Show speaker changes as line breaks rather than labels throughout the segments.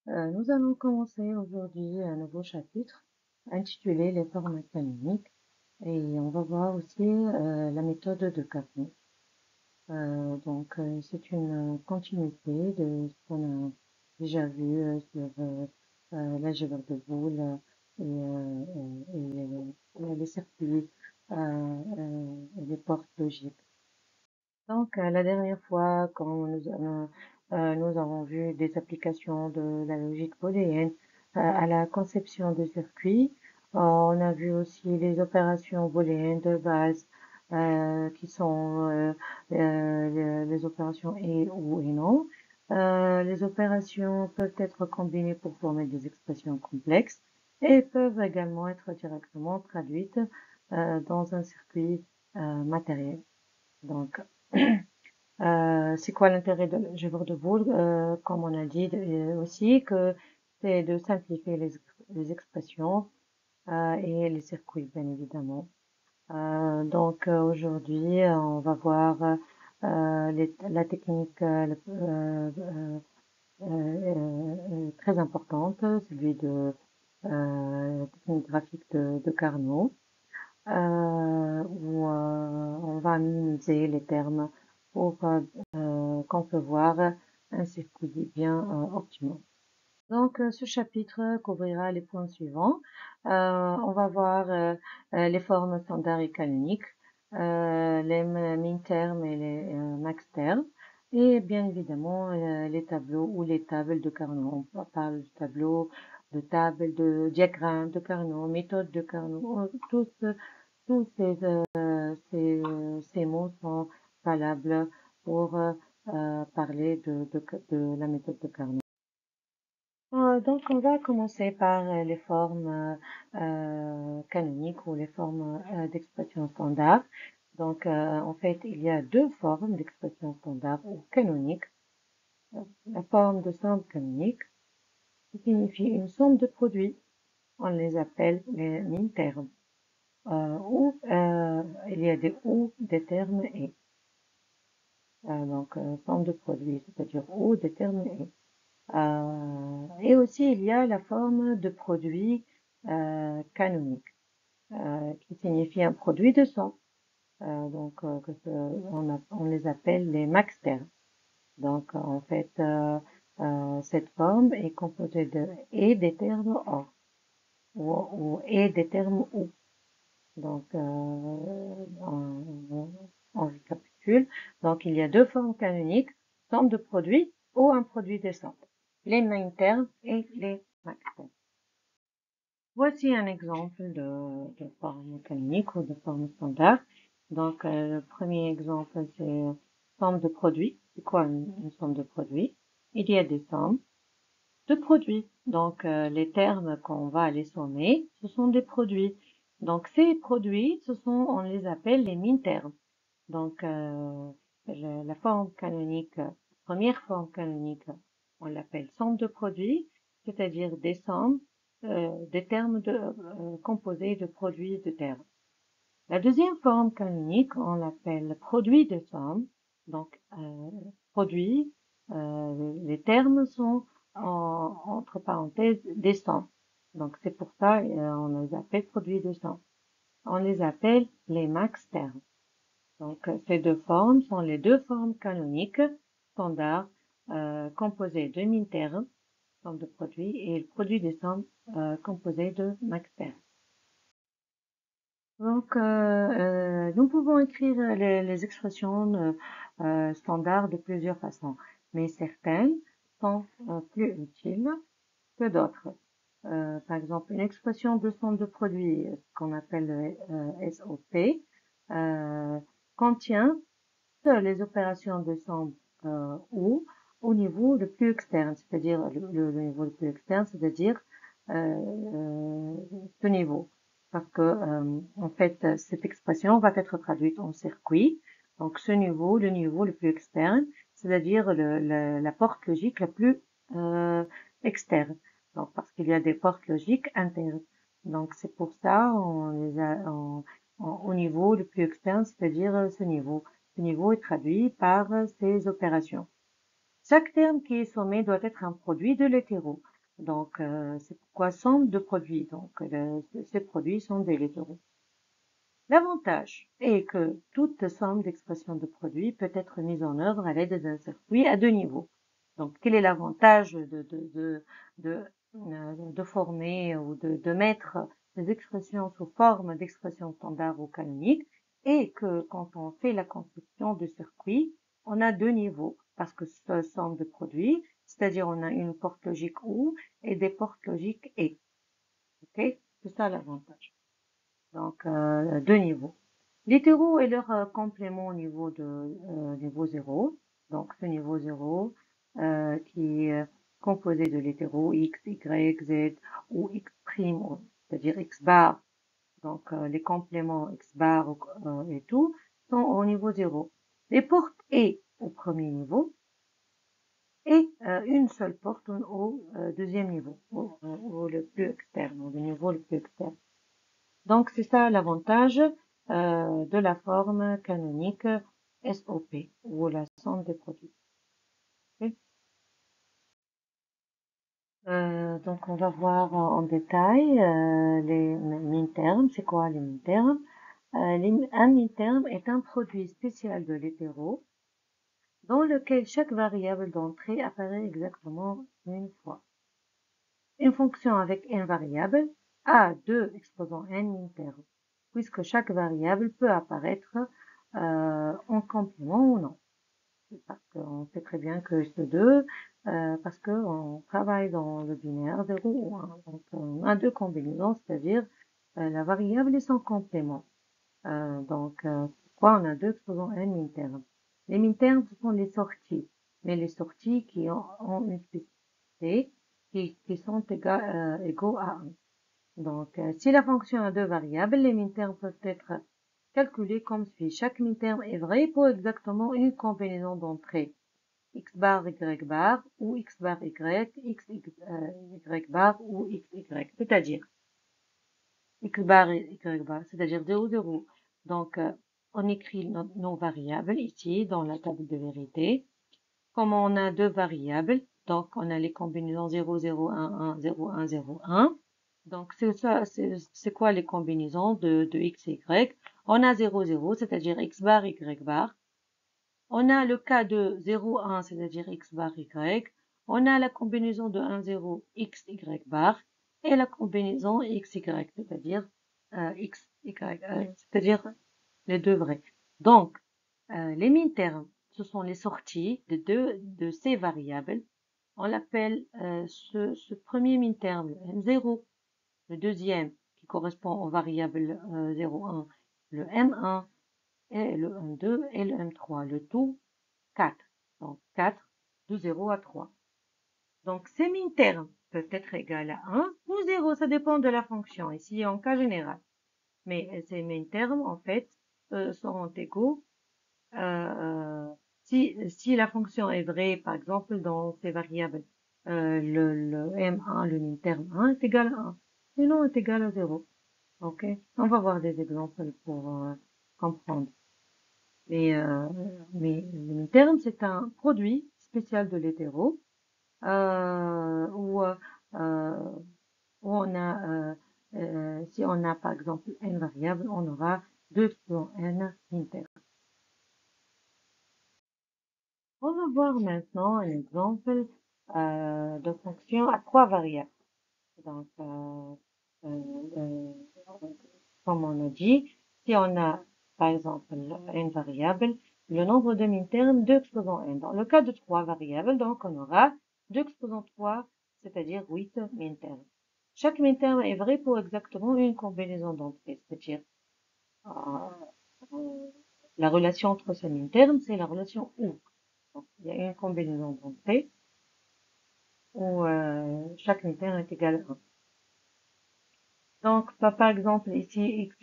Nous allons commencer aujourd'hui un nouveau chapitre intitulé Les formes canoniques et on va voir aussi la méthode de Carnot. C'est une continuité de ce qu'on a déjà vu sur l'algèbre de Boole et les circuits et les portes logiques. La dernière fois, quand nous avons vu des applications de la logique booléenne à la conception de circuits, on a vu aussi les opérations booléennes de base qui sont les opérations et ou et non. Les opérations peuvent être combinées pour former des expressions complexes et peuvent également être directement traduites dans un circuit matériel. Donc, c'est quoi l'intérêt de l'algèbre de Boole? Comme on a dit aussi, que c'est de simplifier les expressions et les circuits, bien évidemment. Aujourd'hui, on va voir la technique très importante, celui de la technique graphique de Carnot où on va minimiser les termes pour concevoir un circuit bien optimal. Ce chapitre couvrira les points suivants. On va voir les formes standards et canoniques, les min-termes et les max-termes, et bien évidemment les tableaux ou les tables de Carnot. On parle de tableau, de table, de diagramme de Carnot, méthode de Carnot. Tous ces mots sont valables pour parler de la méthode de Carnot. On va commencer par les formes canoniques ou les formes d'expression standard. En fait, il y a deux formes d'expression standard ou canonique. La forme de somme canonique qui signifie une somme de produits. On les appelle les min-termes. Il y a des ou des termes et. Somme de produits, c'est-à-dire ou des termes et. Et aussi, il y a la forme de produit canonique, qui signifie un produit de somme. On les appelle les max-termes. En fait, cette forme est composée de et des termes or ou et des termes ou. On récapitule. Donc, il y a deux formes canoniques, somme de produits ou un produit de somme. Les min-termes et les max-termes. Voici un exemple de forme canonique ou de forme standard. Le premier exemple, c'est somme de produits. C'est quoi une somme de produits? Il y a des sommes de produits. Les termes qu'on va aller sommer, ce sont des produits. Ces produits, on les appelle les min-termes. La forme canonique, première forme canonique, on l'appelle somme de produits, c'est-à-dire des sommes, des termes composés de produits de termes. La deuxième forme canonique, on l'appelle produit de somme. Produit, les termes sont entre parenthèses des sommes. C'est pour ça on les appelle produits de somme. On les appelle les max-termes. Ces deux formes sont les deux formes canoniques standards composées de min-termes, somme de produits, et le produit des sommes composé de max-termes. Nous pouvons écrire les expressions standards de plusieurs façons, mais certaines sont plus utiles que d'autres. Par exemple, une expression de somme de produits, ce qu'on appelle SOP, contient les opérations de somme ou au niveau le plus externe, c'est-à-dire le niveau le plus externe, c'est-à-dire ce niveau. Parce que en fait, cette expression va être traduite en circuit. Donc ce niveau, le niveau le plus externe, c'est-à-dire la porte logique la plus externe. Parce qu'il y a des portes logiques internes. C'est pour ça on les a au niveau le plus externe, c'est-à-dire ce niveau. Ce niveau est traduit par ces opérations. Chaque terme qui est sommé doit être un produit de l'hétéro. Donc, c'est pourquoi somme de produits. Donc, ces produits sont des littéraux. L'avantage est que toute somme d'expression de produits peut être mise en œuvre à l'aide d'un circuit à deux niveaux. Donc, quel est l'avantage de former ou de mettre des expressions sous forme d'expressions standards ou canoniques, et que quand on fait la construction de circuit, on a deux niveaux, parce que c'est somme de produits, c'est-à-dire on a une porte logique OU et des portes logiques et. Ok? C'est ça l'avantage. Donc, deux niveaux. L'hétéro est leur complément au niveau de niveau 0. Donc, ce niveau 0 qui est composé de l'hétéro x, y, z ou x', c'est-à-dire x bar. Donc, les compléments x bar et tout sont au niveau 0. Les portes et au premier niveau et une seule porte au deuxième niveau, au le plus externe, au niveau le plus externe. Donc, c'est ça l'avantage de la forme canonique SOP, ou la somme des produits. Ok. Donc, on va voir en détail les min-termes. C'est quoi les min-termes? Un min-terme est un produit spécial de l'hétéro dans lequel chaque variable d'entrée apparaît exactement une fois. Une fonction avec n variables a deux exposants n min-termes, puisque chaque variable peut apparaître en complément ou non. Parce qu'on sait très bien que c'est 2, parce qu'on travaille dans le binaire 0 ou 1. Donc, on a deux combinaisons, c'est-à-dire la variable et son complément. Donc, pourquoi on a deux exposants n min-termes? Les min-termes, ce sont les sorties, mais les sorties qui ont une spécificité qui sont égaux à 1. Donc, si la fonction a deux variables, les min-termes peuvent être calculés comme suit. Chaque min-terme est vrai pour exactement une combinaison d'entrées x bar y bar ou x bar y, y bar ou x y, c'est-à-dire x bar et y bar, c'est-à-dire 0, 0. Donc, on écrit nos variables ici dans la table de vérité. Comme on a deux variables, donc on a les combinaisons 0, 0, 1, 1, 0, 1, 0, 1. Donc, c'est ça, c'est quoi les combinaisons de x et y? On a 0, 0, c'est-à-dire x bar, y bar. On a le cas de 0, 1, c'est-à-dire x bar, y. On a la combinaison de 1, 0, x, y bar. Et la combinaison x, y, c'est-à-dire x, y, c'est-à-dire les deux vrais. Donc, les min-termes, ce sont les sorties de ces variables. On l'appelle ce premier min-terme le M0, le deuxième qui correspond aux variables 0, 1, le M1, et le M2 et le M3, le tout 4. Donc 4 de 0 à 3. Donc ces min-termes peuvent être égales à 1 ou 0, ça dépend de la fonction, ici en cas général. Mais ces min-termes, en fait, seront égaux si la fonction est vraie, par exemple, dans ces variables, le M1, le min-terme 1 est égal à 1, sinon est égal à 0. Ok? On va voir des exemples pour comprendre. Mais le min-terme, c'est un produit spécial de l'hétéro, où on a, si on a par exemple n variables, on aura 2 exposants n min-termes. On va voir maintenant un exemple de fonction à trois variables. Donc, comme on a dit, si on a par exemple n variables, le nombre de min-termes 2 exposants n. Dans le cas de trois variables, donc on aura 2 exposants 3, c'est-à-dire 8 min-termes. Chaque min-terme est vrai pour exactement une combinaison d'entrées, c'est-à-dire la relation entre ces min-termes, c'est la relation OU. Donc, il y a une combinaison d'entrées où chaque min-terme est égal à 1. Donc, par exemple, ici, x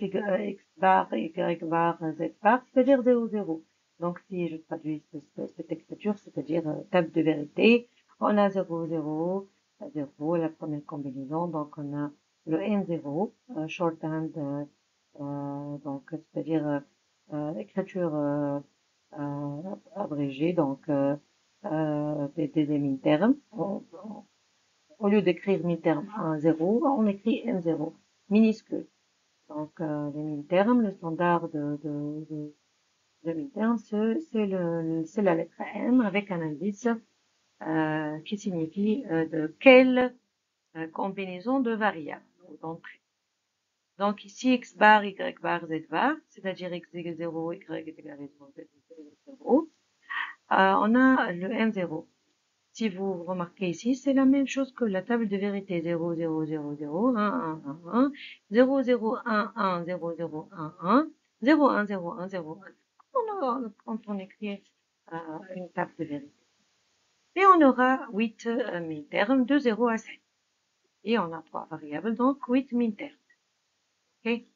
bar, y bar, z bar, c'est-à-dire 0, 0. Donc, si je traduis cette écriture, c'est-à-dire table de vérité, on a 0, 0, 0, la première combinaison. Donc, on a le n0, shorthand, donc, c'est-à-dire écriture abrégée, donc des min-termes. au lieu d'écrire min-terme 1, 0, on écrit M0, minuscule. Donc, les min-termes, le standard de min-terme, c'est la lettre M avec un indice qui signifie de quelle combinaison de variables. Donc ici, x bar, y bar, z bar, c'est-à-dire x égale 0, y est égal à 0, z égale 0. On a le M0. Si vous remarquez ici, c'est la même chose que la table de vérité. 0, 0, 0, 0, 1, 1, 1, 1, 0, 0, 1, 1, 0, 0, 1, 1, 0, 1, 0, 1, 0, 1. Quand on écrit une table de vérité. Et on aura 8 min-termes de 0 à 7. Et on a 3 variables, donc 8 min-termes. Okay.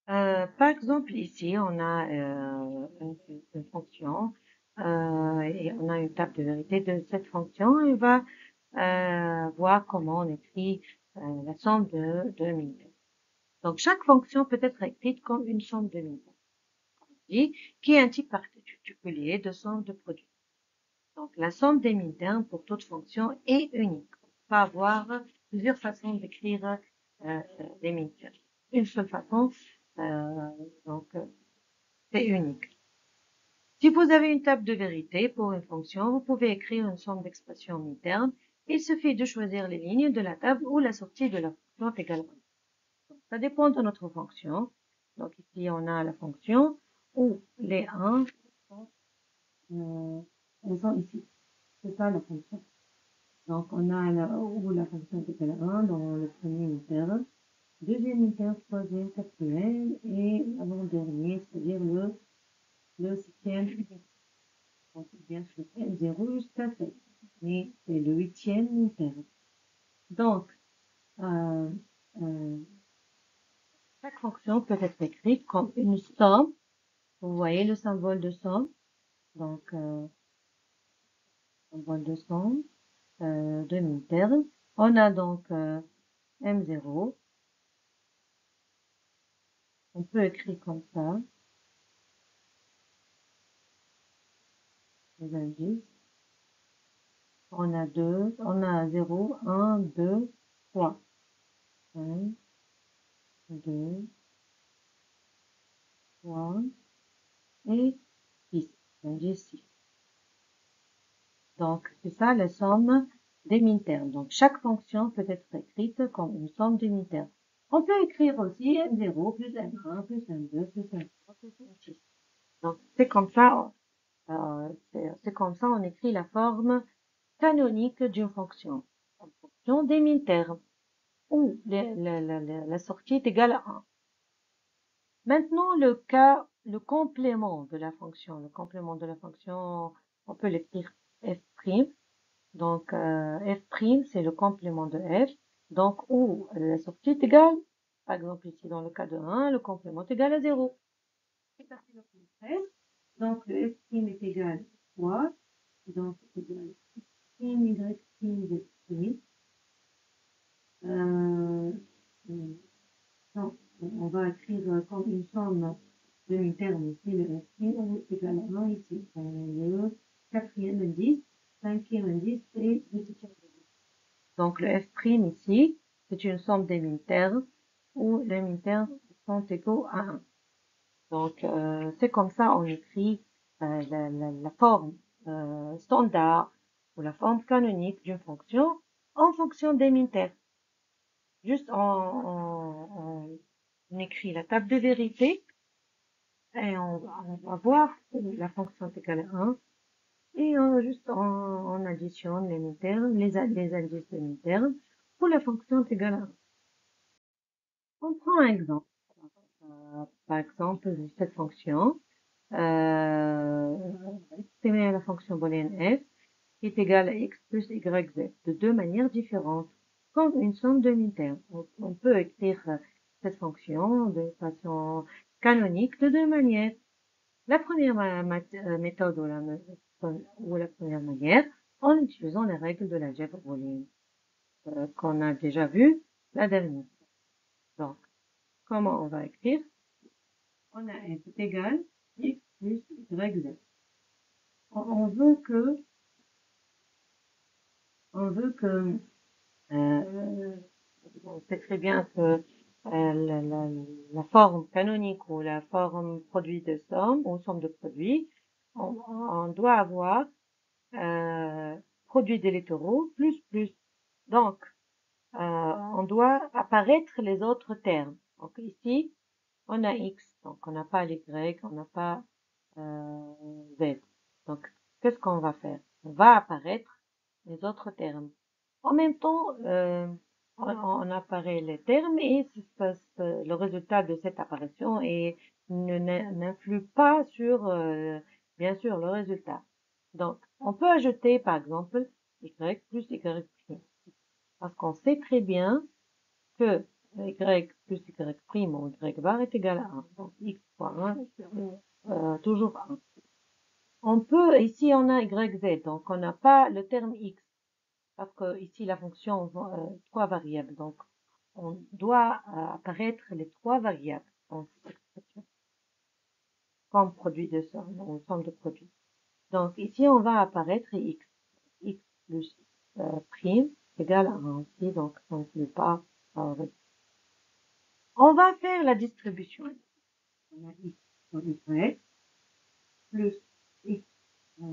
Par exemple, ici, on a une fonction et on a une table de vérité de cette fonction. Et on va voir comment on écrit la somme de min-termes. Donc, chaque fonction peut être écrite comme une somme de min-termes, qui est un type particulier de somme de produit. Donc, la somme des min-termes pour toute fonction est unique. On peut pas avoir plusieurs façons d'écrire les min-termes. Une seule façon, donc c'est unique. Si vous avez une table de vérité pour une fonction, vous pouvez écrire une somme d'expressions min-termes. Il suffit de choisir les lignes de la table où la sortie de la fonction est égale à 1. Ça dépend de notre fonction. Donc ici, on a la fonction où les 1 elles sont ici. C'est ça la fonction. Donc, on a où la fonction est égale à 1 dans le premier min-terme, deuxième min-terme, troisième, quatrième, et avant-dernier, c'est-à-dire le septième. Donc, bien sûr, M0 jusqu'à 7. Mais c'est le huitième min-terme. Donc, chaque fonction peut être écrite comme une somme. Vous voyez le symbole de somme. Donc, symbole de somme de min-terme. On a donc M0. On peut écrire comme ça. Les indices. On a 2, on a 0, 1, 2, 3. 1, 2, 3 et 6. L'indice 6. Donc, c'est ça la somme des min-termes. Donc, chaque fonction peut être écrite comme une somme des min-termes. On peut écrire aussi M0 plus M1 plus M2 plus M3 plus M6. Donc, c'est comme ça, on écrit la forme canonique d'une fonction. Une fonction des min-termes où la sortie est égale à 1. Maintenant, le complément de la fonction. Le complément de la fonction, on peut l'écrire f'. Donc, f', c'est le complément de f. Donc, où la sortie est égale, par exemple ici dans le cas de 1, le complément est égal à 0. C'est parti le plus 13. Donc, le f' est égal à 3. Donc, c'est égal à y', z'. Donc, on va écrire comme une somme de min-termes ici, le f' est égal à 1 ici. Le quatrième indice, cinquième indice et le septième indice. Donc, le f' ici, c'est une somme des min-termes où les min-termes sont égaux à 1. Donc, c'est comme ça on écrit la forme standard ou la forme canonique d'une fonction en fonction des min-termes. Juste on écrit la table de vérité et on va voir où la fonction est égale à 1 et juste on additionne les min-termes, les indices de min-termes pour la fonction est égale à 1. On prend un exemple. Par exemple, cette fonction, exprimer la fonction booléenne f qui est égale à x plus yz de deux manières différentes, comme une somme de min-termes. On peut écrire cette fonction de façon canonique de deux manières. La première méthode ou la première manière, en utilisant les règles de l'algèbre booléenne qu'on a déjà vu la dernière. Donc, comment on va écrire? On a f est égal à x plus yz. On veut que on veut que, on sait très bien que la forme canonique ou la forme produit de somme ou somme de produits, on doit avoir produit des littéraux plus. Donc, on doit apparaître les autres termes. Donc ici, on a x, donc on n'a pas l'y, on n'a pas z. Donc, qu'est-ce qu'on va faire? On va apparaître les autres termes. En même temps, on apparaît les termes et le résultat de cette apparition n'influe pas sur, bien sûr, le résultat. Donc, on peut ajouter, par exemple, y plus y prime. Parce qu'on sait très bien que y plus y prime ou y bar est égal à 1. Donc, x fois 1, toujours 1. On peut, ici on a yz, donc on n'a pas le terme x, parce que ici la fonction trois variables, donc on doit apparaître les trois variables dans cette expression, comme produit de somme, ou somme de produits. Donc ici on va apparaître x plus prime égale à 1 aussi, donc on ne peut pas on va faire la distribution. On a x sur y plus x plus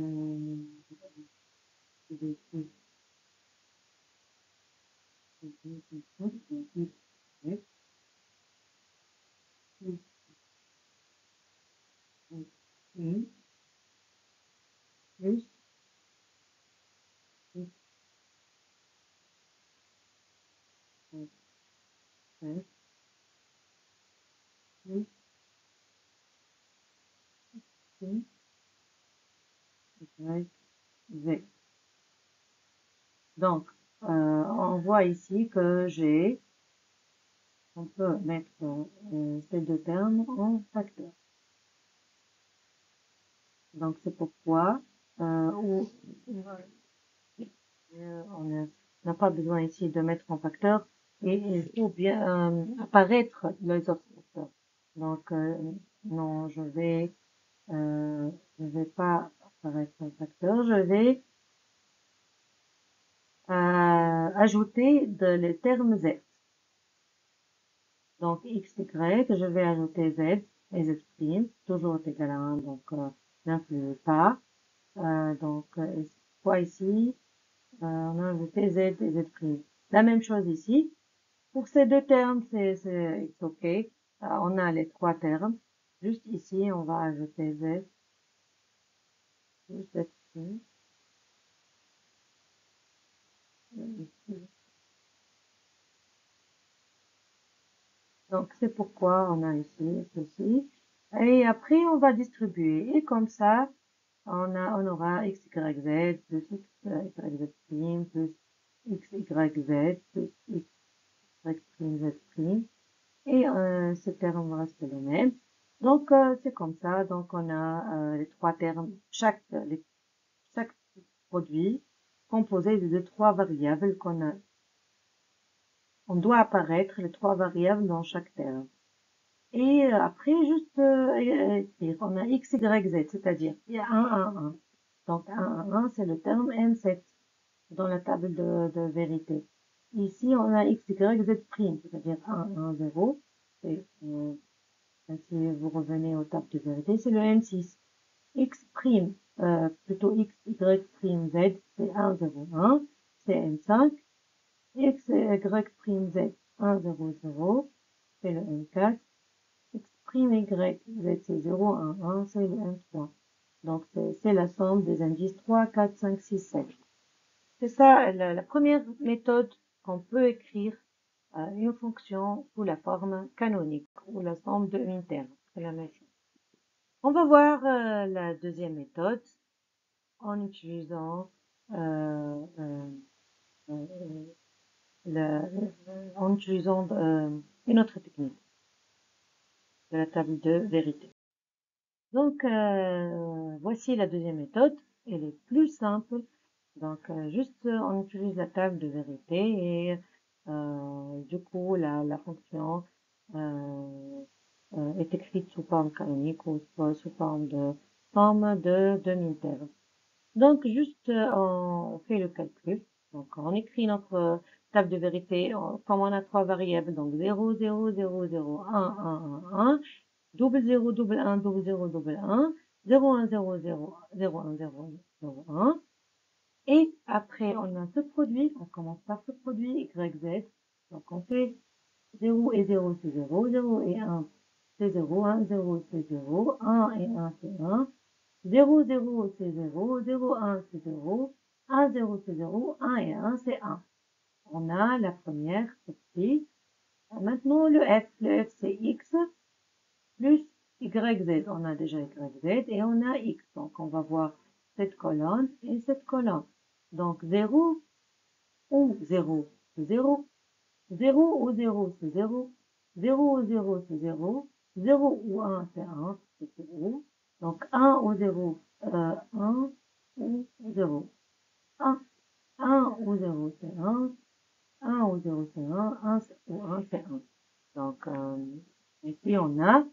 z. Donc, on voit ici que on peut mettre ces deux termes en facteur. Donc, c'est pourquoi on n'a pas besoin ici de mettre en facteur et il faut bien apparaître les autres facteurs. Donc, non, je vais pas apparaître en facteur, je vais ajouter les termes z. Donc, x, y, je vais ajouter z et z', toujours égal à 1, donc n'influe pas. Donc, fois ici, on a ajouté z et z'. La même chose ici. Pour ces deux termes, c'est OK. On a les trois termes. Juste ici, on va ajouter z plus z'. Donc, c'est pourquoi on a ici ceci. Et après, on va distribuer. Et comme ça, on aura x, y, z plus x, y, z prime plus x, y, z plus x, y prime, z prime. Et ce terme reste le même. Donc, c'est comme ça. Donc, on a les trois termes, chaque produit composé de trois variables on doit apparaître les trois variables dans chaque terme. Et après, juste écrire, on a x, y, z, c'est-à-dire il y a 1, 1, 1. Donc 1, 1, 1, c'est le terme n7 dans la table de vérité. Ici, on a x, y, z', c'est-à-dire 1, 1, 0. Et si vous revenez aux tables de vérité, c'est le n6. X', plutôt x, y', z, c'est 1, 0, 1, c'est n5. X, y', z, 1, 0, 0, c'est le n4. X', y, z, c'est 0, 1, 1, c'est le n3. Donc, c'est la somme des indices 3, 4, 5, 6, 7. C'est ça la première méthode qu'on peut écrire une fonction sous la forme canonique ou la somme de unitaires. C'est la même chose. On va voir la deuxième méthode en utilisant une autre technique de la table de vérité. Donc, voici la deuxième méthode. Elle est plus simple. Donc, juste on utilise la table de vérité et du coup, la fonction est écrite sous forme canonique ou sous forme de somme de demi-termes. Donc, juste on fait le calcul. Donc, on écrit notre table de vérité comme on a 3 variables. Donc, 0, 0, 0, 0, 1, 1, 1, 1, double 0, double 1, double 0, double 1, 0, 1, 0, 0, 0, 1, 0, 0, 1. Et après, on a ce produit. On commence par ce produit, y, z. Donc, on fait 0 et 0, c'est 0. 0 et 1, c'est 0. 1, 0, c'est 0. 1 et 1, c'est 1. 0, 0, c'est 0. 0, 1, c'est 0. 1, 0, c'est 0. 1 et 1, c'est 1. On a la première sortie. Maintenant, le f. Le f, c'est x plus y, z. On a déjà y, z et on a x. Donc, on va voir cette colonne et cette colonne. Donc, 0 ou 0, c'est 0. 0 ou 0, c'est 0. 0 ou 0, c'est 0. 0 ou 1, c'est 1, c'est 0. Donc, 1 ou 0, 1 ou 0. 1, 1 ou 0, c'est 1. 1 ou 0, c'est 1. 1 ou 1, c'est 1. Donc, ici, on a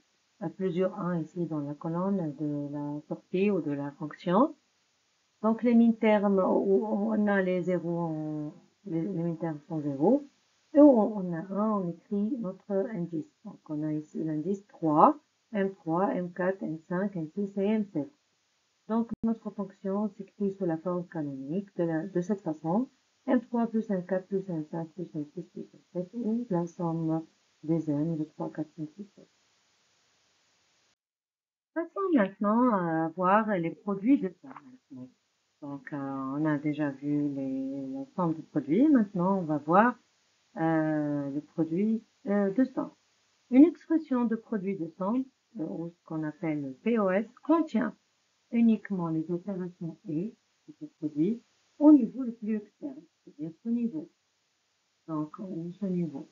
plusieurs 1 ici dans la colonne de la sortie ou de la fonction. Donc, les min-termes où on a les 0, les min-termes sont 0. Et où on a 1, on écrit notre indice. Donc, on a ici l'indice 3, M3, M4, M5, M6 et M7. Donc, notre fonction s'écrit sous la forme canonique de cette façon. M3 plus M4 plus M5 plus M6 plus M7 ou la somme des n de 3, 4, 5, 6, 7. Passons maintenant à voir les produits de somme. Donc, on a déjà vu la somme de produits. Maintenant, on va voir le produit de somme. Une expression de produit de somme, ou ce qu'on appelle le POS, contient uniquement les opérations et de ce produit au niveau le plus externe, c'est-à-dire ce niveau. Donc, ce niveau.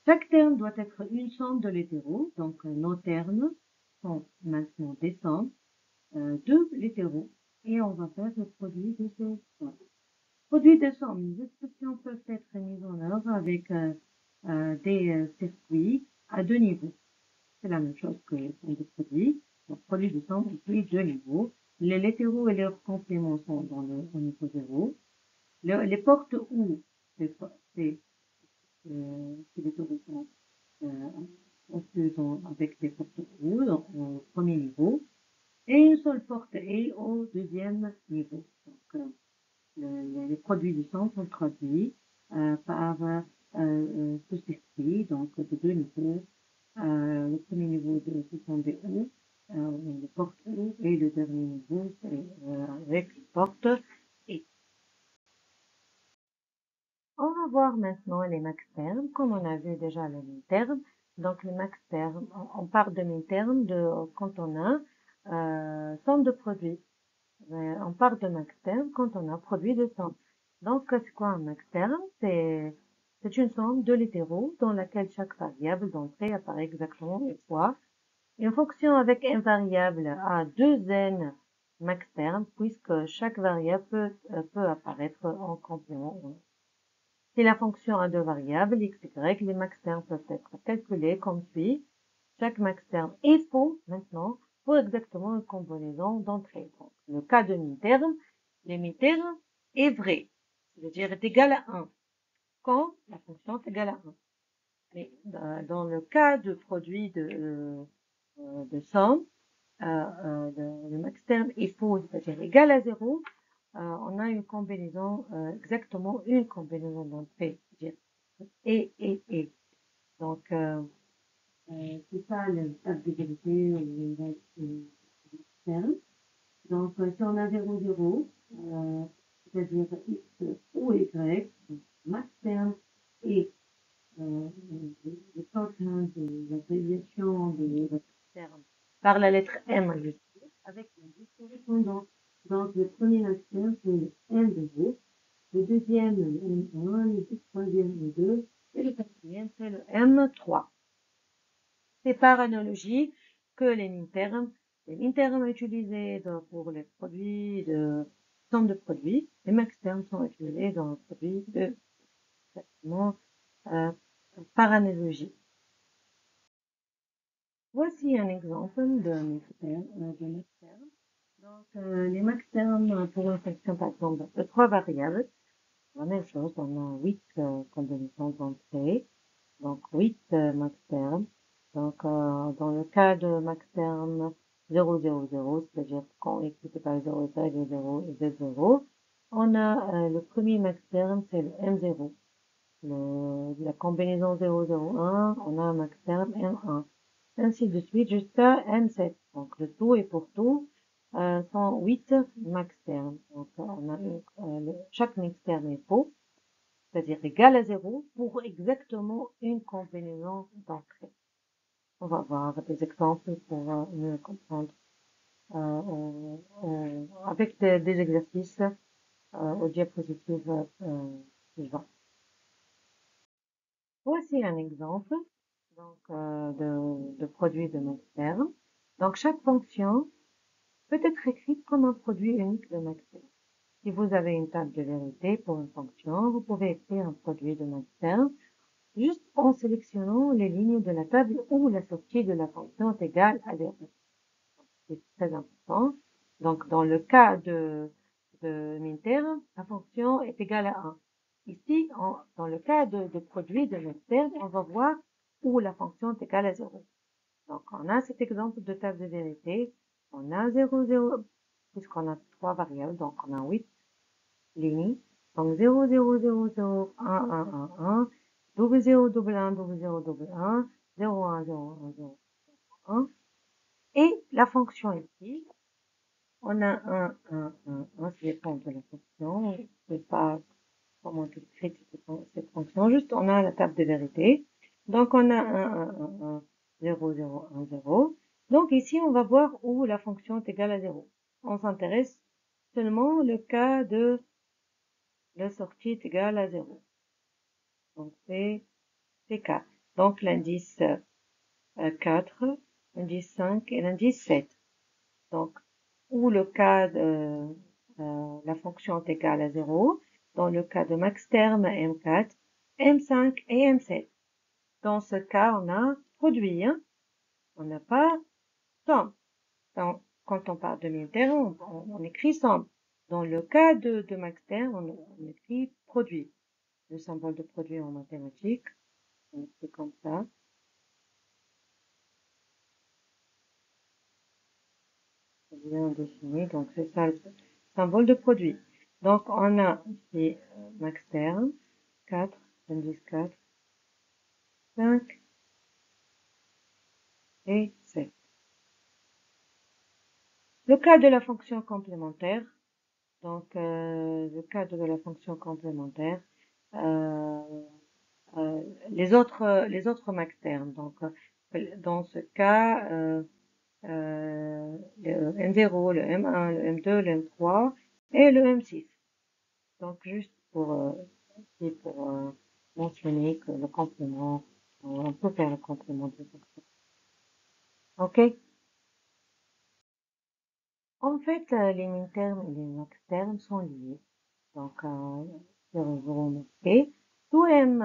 Chaque terme doit être une somme de l'hétéro. Donc, nos termes sont maintenant des sommes de l'hétéro. Et on va faire le produit de ces sommes. Produit de somme. Les expressions peuvent être mises en œuvre avec des circuits à deux niveaux. C'est la même chose que le produit. Donc, produit de somme implique deux niveaux. L'hétéro et leurs compléments sont au niveau 0. Les portes où c'est l'hétéro sont avec des portes où au premier niveau. Et une seule porte est au deuxième niveau. Donc, les produits du sang sont traduits par ce circuit, donc de deux niveaux. Le premier niveau, ce sont des O, les portes O, et le dernier niveau, c'est avec les portes E. On va voir maintenant les max termes, comme on a vu déjà les min termes. Donc les max termes, on part de min termes quand on a somme de produits. On part de max terme quand on a produit de somme. Donc, c'est quoi un max terme? C'est une somme de l'hétéro dans laquelle chaque variable d'entrée apparaît exactement une fois. Une fonction avec une variable a deux n max terme puisque chaque variable peut apparaître en complément. Si la fonction a deux variables, x, y, les max termes peuvent être calculés comme suit. Chaque max terme est faux maintenant pour exactement une combinaison d'entrées. Donc, le cas de min-terme, le min-terme est vrai, c'est-à-dire est égal à 1 quand la fonction est égale à 1. Mais dans le cas de produit de somme, le max terme est faux, c'est-à-dire égal à 0. On a une combinaison, exactement une combinaison d'entrées, c'est-à-dire et. Donc, c'est ça le table d'égalité ou le terme. Donc, si on a 0, 0, c'est-à-dire x ou y, donc max terme et le shorthand de l'abréviation de votre terme par la lettre M majuscule avec l'indice correspondant. Donc, le premier max terme, c'est le M0, le deuxième, le M1, le troisième, le 2, et le quatrième, c'est le M3. C'est par analogie que les min-termes utilisés pour les produits de somme de produits, les max-termes sont utilisés dans le produit de traitement par analogie. Voici un exemple de max-termes. Donc, les max-termes pour une fonction, par exemple, de trois variables. La même chose, on a 8 combinaisons d'entrée, donc 8 max termes. Donc, dans le cas de max terme 0, 0, 0, c'est-à-dire quand x est égal à 0, y 0 et z 0, on a le premier max terme, c'est le M0. La combinaison 0, 0, 1, on a un max terme M1. Ainsi de suite jusqu'à M7. Donc, le tout et pour tout, sont 8 max termes. Donc, on a chaque max terme est faux, c'est-à-dire égal à 0 pour exactement une combinaison d'entrée. On va voir des exemples pour mieux comprendre avec des exercices aux diapositives suivantes. Voici un exemple donc, de produit de max terme. Donc, chaque fonction peut être écrite comme un produit unique de max terme. Si vous avez une table de vérité pour une fonction, vous pouvez écrire un produit de max terme juste en sélectionnant les lignes de la table où la sortie de la fonction est égale à 0. C'est très important. Donc, dans le cas de min-terme, la fonction est égale à 1. Ici, dans le cas de produit de min-terme, on va voir où la fonction est égale à 0. Donc, on a cet exemple de table de vérité. On a 0, 0, puisqu'on a 3 variables, donc on a 8 lignes. Donc, 0, 0, 0, 0, 1, 1, 1, 1, double 0, double 1, double 0, double 1, 0, 1, 0, 1, 0, 1. Et la fonction ici, on a 1, 1, 1, 1, ça dépend de la fonction. Je ne sais pas comment écrire cette fonction. Juste, on a la table de vérité. Donc, on a 1, 1, 1, 1, 0, 0, 1, 0. Donc, ici, on va voir où la fonction est égale à 0. On s'intéresse seulement le cas de la sortie est égale à 0. Donc, c'est 4. Donc, l'indice 4, l'indice 5 et l'indice 7. Donc, où le cas de la fonction est égale à 0, dans le cas de max terme M4, M5 et M7. Dans ce cas, on a produit, hein? On n'a pas somme. Quand on parle de min-terme, on écrit somme. Dans le cas de max terme, on écrit produit. Le symbole de produit en mathématiques, c'est comme ça. C'est bien défini, donc c'est ça le symbole de produit. Donc, on a ici max terme, 4, indice 4, 5 et 7. Le cas de la fonction complémentaire, donc le cas de la fonction complémentaire, euh, les autres max termes. Donc, dans ce cas, le M0, le M1, le M2, le M3 et le M6. Donc, juste pour mentionner que le complément, on peut faire le complément de fonction. OK? En fait, les min-termes et les max-termes sont liés. Donc, vous remarquez, tout M,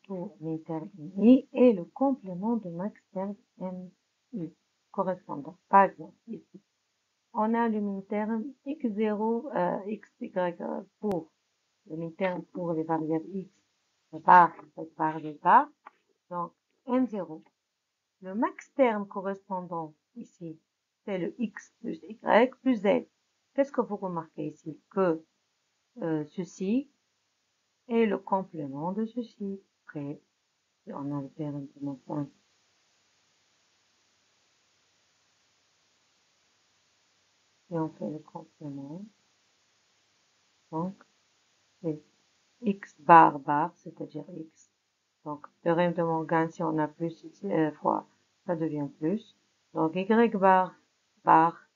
tout min-terme MI est le complément de max-terme MI correspondant. Par exemple, ici, on a le min-terme x0, xy pour le min-terme pour les variables x, bar, bar. Donc, M0. Le max-terme correspondant ici, c'est le x plus y plus z. Qu'est-ce que vous remarquez ici? Que ceci est le complément de ceci. Après, on a le terme de mon point. Et on fait le complément. Donc, c'est x bar bar, c'est-à-dire x. Donc, théorème de Morgan, si on a plus fois, ça devient plus. Donc, y bar bar,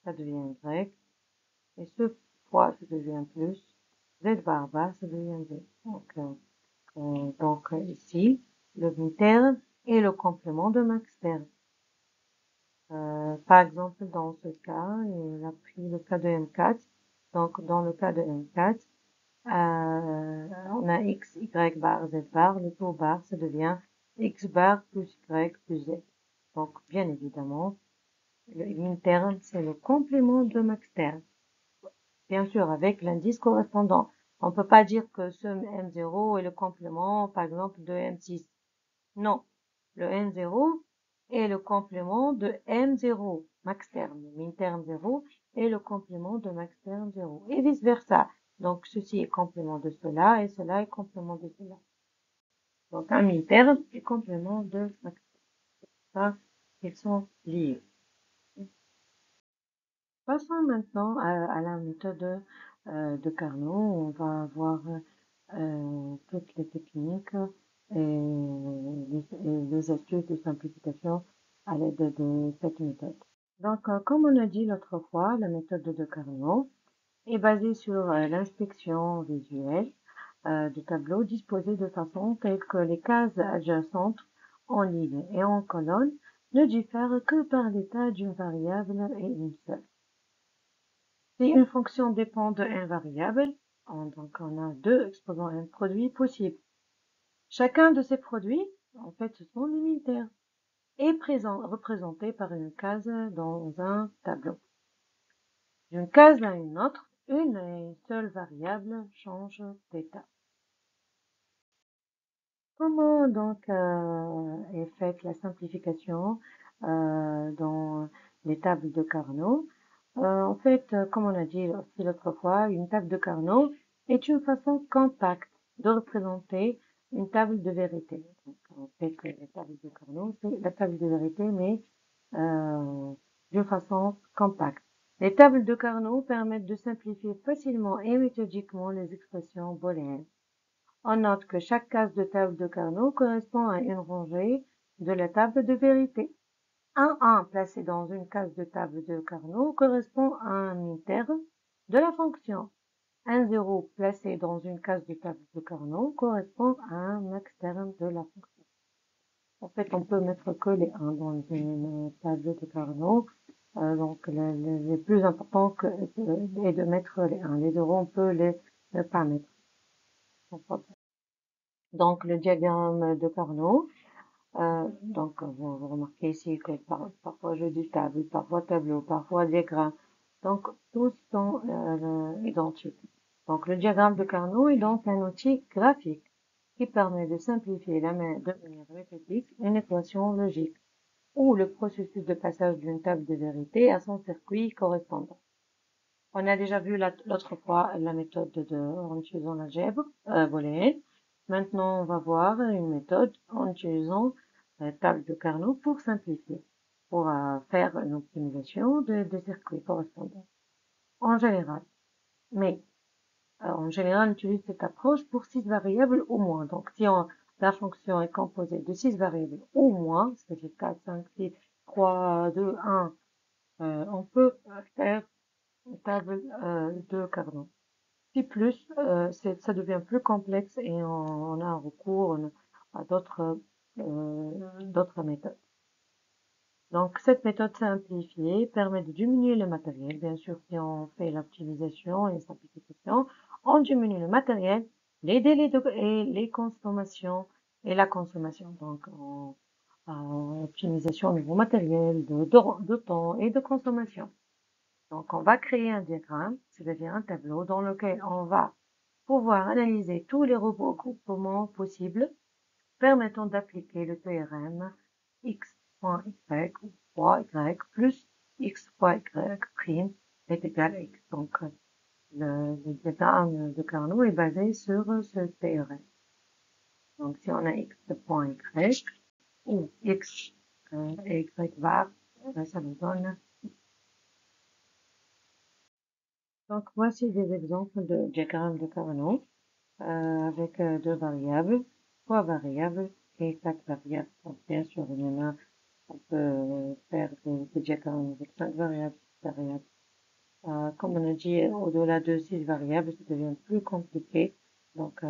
ça devient y. Et ce fois, ça devient plus. Z bar bar, ça devient z. Donc ici, le min-terme est le complément de max-terme. Par exemple, dans ce cas, il a pris le cas de M4. Donc, dans le cas de M4, on a x, y bar, z bar. Le tout bar, ça devient x bar plus y plus z. Donc, bien évidemment, le min-terme, c'est le complément de max-terme. Bien sûr, avec l'indice correspondant. On peut pas dire que ce M0 est le complément, par exemple, de M6. Non. Le N0 est le complément de M0, max terme. Min terme 0 est le complément de max terme 0. Et vice versa. Donc, ceci est complément de cela et cela est complément de cela. Donc, un min terme est complément de max terme. Ça, ils sont liés. Passons maintenant à la méthode de Carnot. On va voir toutes les techniques et les astuces de simplification à l'aide de cette méthode. Donc, comme on a dit l'autre fois, la méthode de Carnot est basée sur l'inspection visuelle du tableau disposé de façon telle que les cases adjacentes en ligne et en colonne ne diffèrent que par l'état d'une variable et une seule. Si une fonction dépend d'une variable, donc on a deux exposants à un produit possible. Chacun de ces produits, en fait, ce sont des unitaires, est représenté par une case dans un tableau. D'une case à une autre, une et seule variable change d'état. Comment donc est faite la simplification dans les tables de Carnot? En fait, comme on a dit aussi l'autre fois, une table de Carnot est une façon compacte de représenter une table de vérité. Donc, en fait, la table de Carnot, c'est la table de vérité, mais d'une façon compacte. Les tables de Carnot permettent de simplifier facilement et méthodiquement les expressions booléennes. On note que chaque case de table de Carnot correspond à une rangée de la table de vérité. Un 1 placé dans une case de table de Carnot correspond à un min-terme de la fonction. Un 0 placé dans une case de table de Carnot correspond à un max-terme de la fonction. En fait, on peut mettre que les 1 dans une table de Carnot. Donc, le plus important est de mettre les 1. Les 0, on peut ne pas mettre. Donc, le diagramme de Carnot. Donc, vous remarquez ici que parfois je dis table, parfois tableau, parfois diagramme. Donc, tous sont identiques. Donc, le diagramme de Carnot est donc un outil graphique qui permet de simplifier de manière méthodique une équation logique ou le processus de passage d'une table de vérité à son circuit correspondant. On a déjà vu l'autre fois la méthode en utilisant l'algèbre booléenne. Maintenant, on va voir une méthode en utilisant la table de Carnot pour simplifier, pour faire une optimisation des circuits correspondants. En général, on utilise cette approche pour 6 variables ou moins. Donc, si la fonction est composée de 6 variables ou moins, c'est-à-dire 4, 5, 6, 3, 2, 1, on peut faire une table de Carnot. Si plus, ça devient plus complexe et on a un recours à d'autres méthodes. Donc, cette méthode simplifiée permet de diminuer le matériel. Bien sûr, si on fait l'optimisation et la simplification, on diminue le matériel, les délais et les consommations et la consommation. Donc, en optimisation au niveau matériel, de temps et de consommation. Donc, on va créer un diagramme, c'est-à-dire un tableau dans lequel on va pouvoir analyser tous les regroupements possibles permettant d'appliquer le théorème x.y fois y plus x fois y prime est égal à x. Donc, le diagramme de Carnot est basé sur ce théorème. Donc, si on a x.y ou x et y var, ça nous donne. Donc, voici des exemples de diagramme de Carnot avec deux variables, trois variables et quatre variables. Donc, bien sûr, il y en a, on peut faire des diagrammes avec 5 variables, 6 variables. Comme on a dit, au-delà de 6 variables, ça devient plus compliqué. Donc,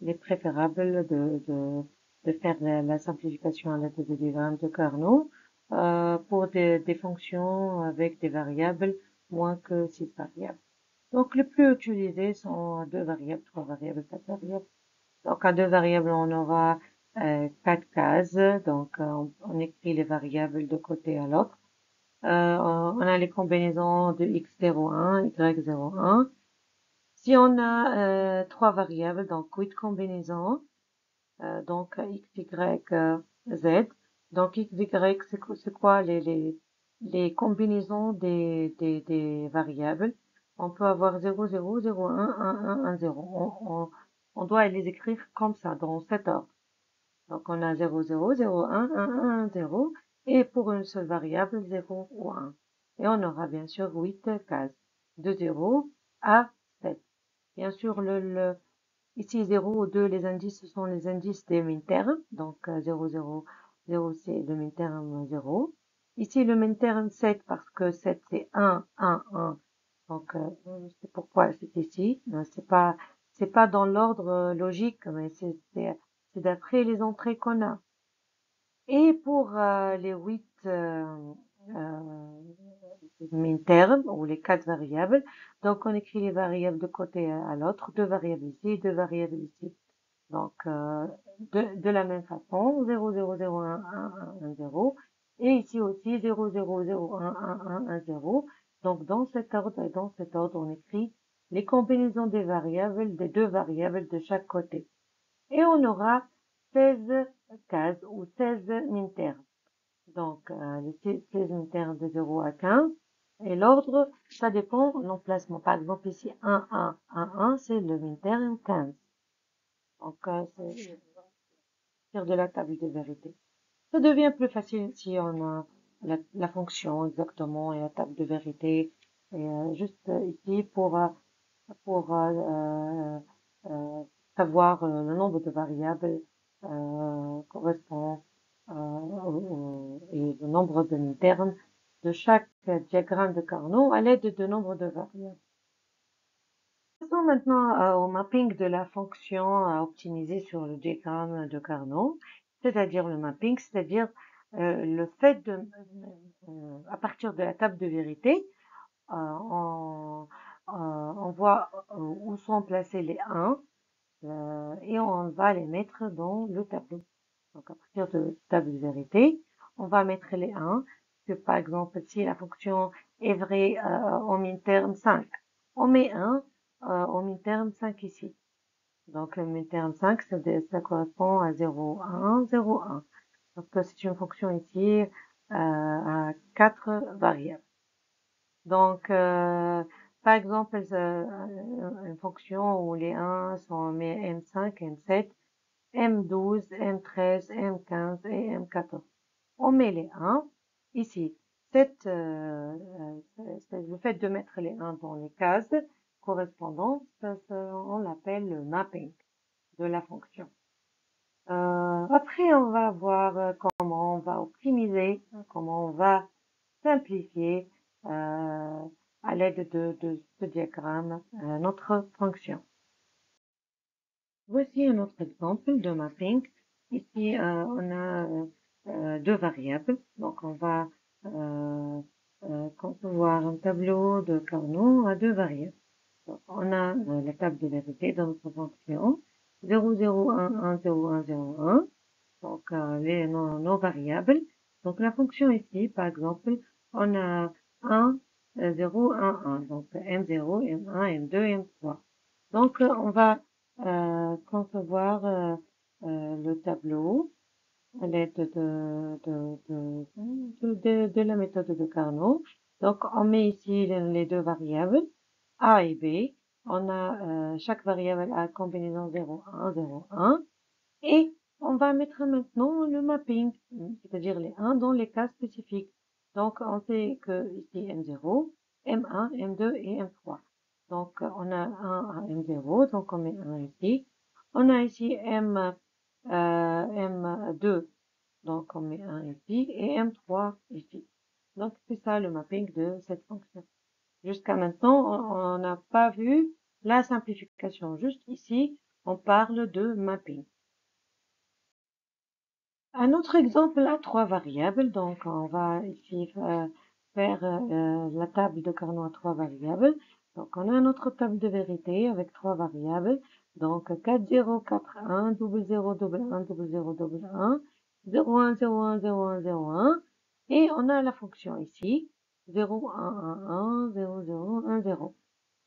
il est préférable de faire la simplification à l'aide de diagrammes de Carnot pour des fonctions avec des variables moins que 6 variables. Donc, les plus utilisés sont 2 variables, 3 variables, 4 variables. Donc, à 2 variables, on aura 4 cases. Donc, on écrit les variables de côté à l'autre. On a les combinaisons de x01, y01. Si on a trois variables, donc 8 combinaisons, donc x, y, z. Donc x, y, c'est quoi les combinaisons des variables? On peut avoir 0, 0, 0, 1, 1, 1, 1, 0. On doit les écrire comme ça, dans cet ordre. Donc on a 0, 0, 0, 1, 1, 1, 0. Et pour une seule variable, 0 ou 1. Et on aura bien sûr 8 cases, de 0 à 7. Bien sûr, ici 0 ou 2, les indices, ce sont les indices des mintermes. Donc 0, 0, 0, c'est le minterme 0. Ici, le minterme 7, parce que 7, c'est 1, 1, 1. Donc, c'est pourquoi c'est ici. C'est pas dans l'ordre logique, mais c'est d'après les entrées qu'on a. Et pour les 8 mintermes, ou les 4 variables, donc on écrit les variables de côté à l'autre, deux variables ici, deux variables ici. Donc, de la même façon, 0, 0, 0, 1, 1, 1, 1, 0. Et ici aussi, 0, 0, 0, 1, 1, 1, 1, 0. Donc, dans cet ordre et dans cet ordre, on écrit les combinaisons des variables, des deux variables de chaque côté. Et on aura 16 cases ou 16 mintermes. Donc, les 16 mintermes de 0 à 15. Et l'ordre, ça dépend de l'emplacement. Par exemple, ici, 1, 1, 1, 1, c'est le minterme 15. Donc, c'est de la table de vérité. Ça devient plus facile si on a la fonction exactement et la table de vérité. Et juste ici pour savoir le nombre de variables correspond et le nombre de termes de chaque diagramme de Carnot à l'aide de nombre de variables. Passons maintenant au mapping de la fonction à optimiser sur le diagramme de Carnot, c'est-à-dire le mapping, c'est-à-dire le fait de, à partir de la table de vérité, on voit où sont placés les 1 et on va les mettre dans le tableau. Donc à partir de la table de vérité, on va mettre les 1, que par exemple si la fonction est vraie en min-terme 5, on met 1 au min-terme 5 ici. Donc le min-terme 5, ça correspond à 0, 1, 0, 1. Donc c'est une fonction ici à 4 variables. Donc, par exemple, une fonction où les 1 sont M5, M7, M12, M13, M15 et M14. On met les 1 ici. Le fait de mettre les 1 dans les cases correspondantes, on l'appelle le mapping de la fonction. Après, on va voir comment on va optimiser, comment on va simplifier à l'aide de ce diagramme notre fonction. Voici un autre exemple de mapping. Ici, on a deux variables. Donc, on va concevoir un tableau de Carnot à deux variables. Donc, on a la table de vérité dans notre fonction 0, 0, 1, 1, 0, 1, 0, 1. Donc, nos variables. Donc, la fonction ici, par exemple, on a 1, 0, 1, 1. Donc, M0, M1, M2, M3. Donc, on va concevoir le tableau à l'aide de la méthode de Carnot. Donc, on met ici les deux variables, A et B. On a chaque variable à combinaison 0, 1, 0, 1. Et on va mettre maintenant le mapping, c'est-à-dire les 1 dans les cas spécifiques. Donc, on sait que ici M0, M1, M2 et M3. Donc, on a 1 à M0, donc on met 1 ici. On a ici M2, donc on met 1 ici, et M3 ici. Donc, c'est ça le mapping de cette fonction. Jusqu'à maintenant, on n'a pas vu la simplification. Juste ici, on parle de mapping. Un autre exemple à trois variables, donc on va ici faire la table de Carnot à trois variables. Donc on a notre table de vérité avec trois variables, donc 4, 0, 4, 1, double 0, double 1, double 0, double 1, 0, 1, 0, 1, 0, 1, 0, 1, et on a la fonction ici, 0, 1, 1, 1, 0, 0, 1, 0.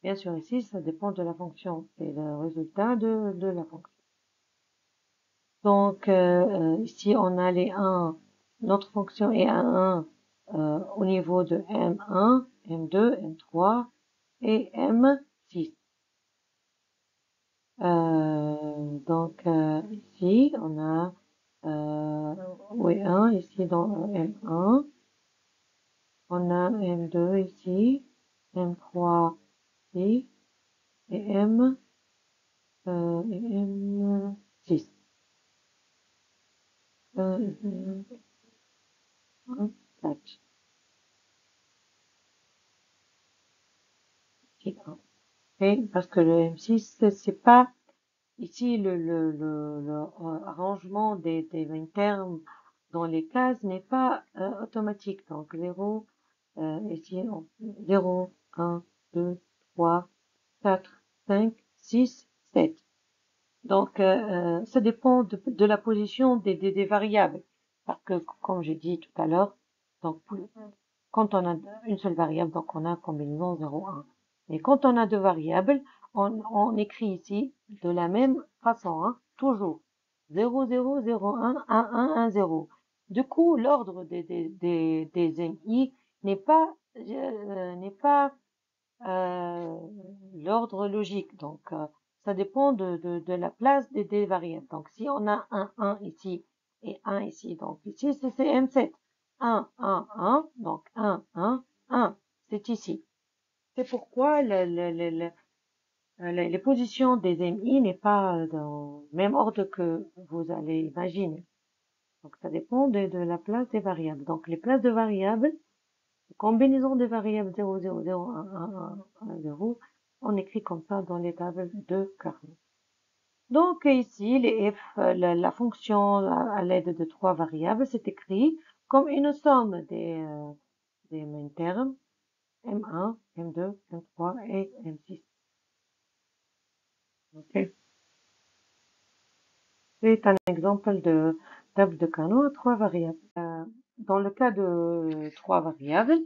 Bien sûr, ici, ça dépend de la fonction et le résultat de la fonction. Donc, ici, on a les 1. Notre fonction est à 1 au niveau de M1, M2, M3 et M6. Donc, ici, on a oui, 1 ici dans M1. On a M2 ici, M3 ici et M6. Et parce que le M6, c'est pas ici le arrangement des termes dans les cases n'est pas automatique. Donc 0, ici 0, 1, 2, 3, 4, 5, 6, 7. Donc ça dépend de la position des variables. Parce que comme j'ai dit tout à l'heure, donc quand on a une seule variable, donc on a combinaison 0, 1. Et quand on a deux variables, on écrit ici de la même façon, hein, toujours 0, 0, 0, 1, 1, 1, 1, 0. Du coup, l'ordre des MI n'est pas l'ordre logique. Donc, ça dépend de la place des variables. Donc, si on a un 1 ici et 1 ici, donc ici, c'est M7. 1, 1, 1, donc 1, 1, 1, c'est ici. C'est pourquoi les positions des MI n'est pas dans le même ordre que vous allez imaginer. Donc, ça dépend de la place des variables. Donc, les places de variables, combinaison des variables 0, 0, 0, 1, 1, 1, 1, 0, on écrit comme ça dans les tables de Carnot. Donc ici, les f, la fonction à l'aide de trois variables, c'est écrit comme une somme des mêmes termes, M1, M2, M3 et M6. Okay. C'est un exemple de table de Carnot à trois variables. Dans le cas de trois variables,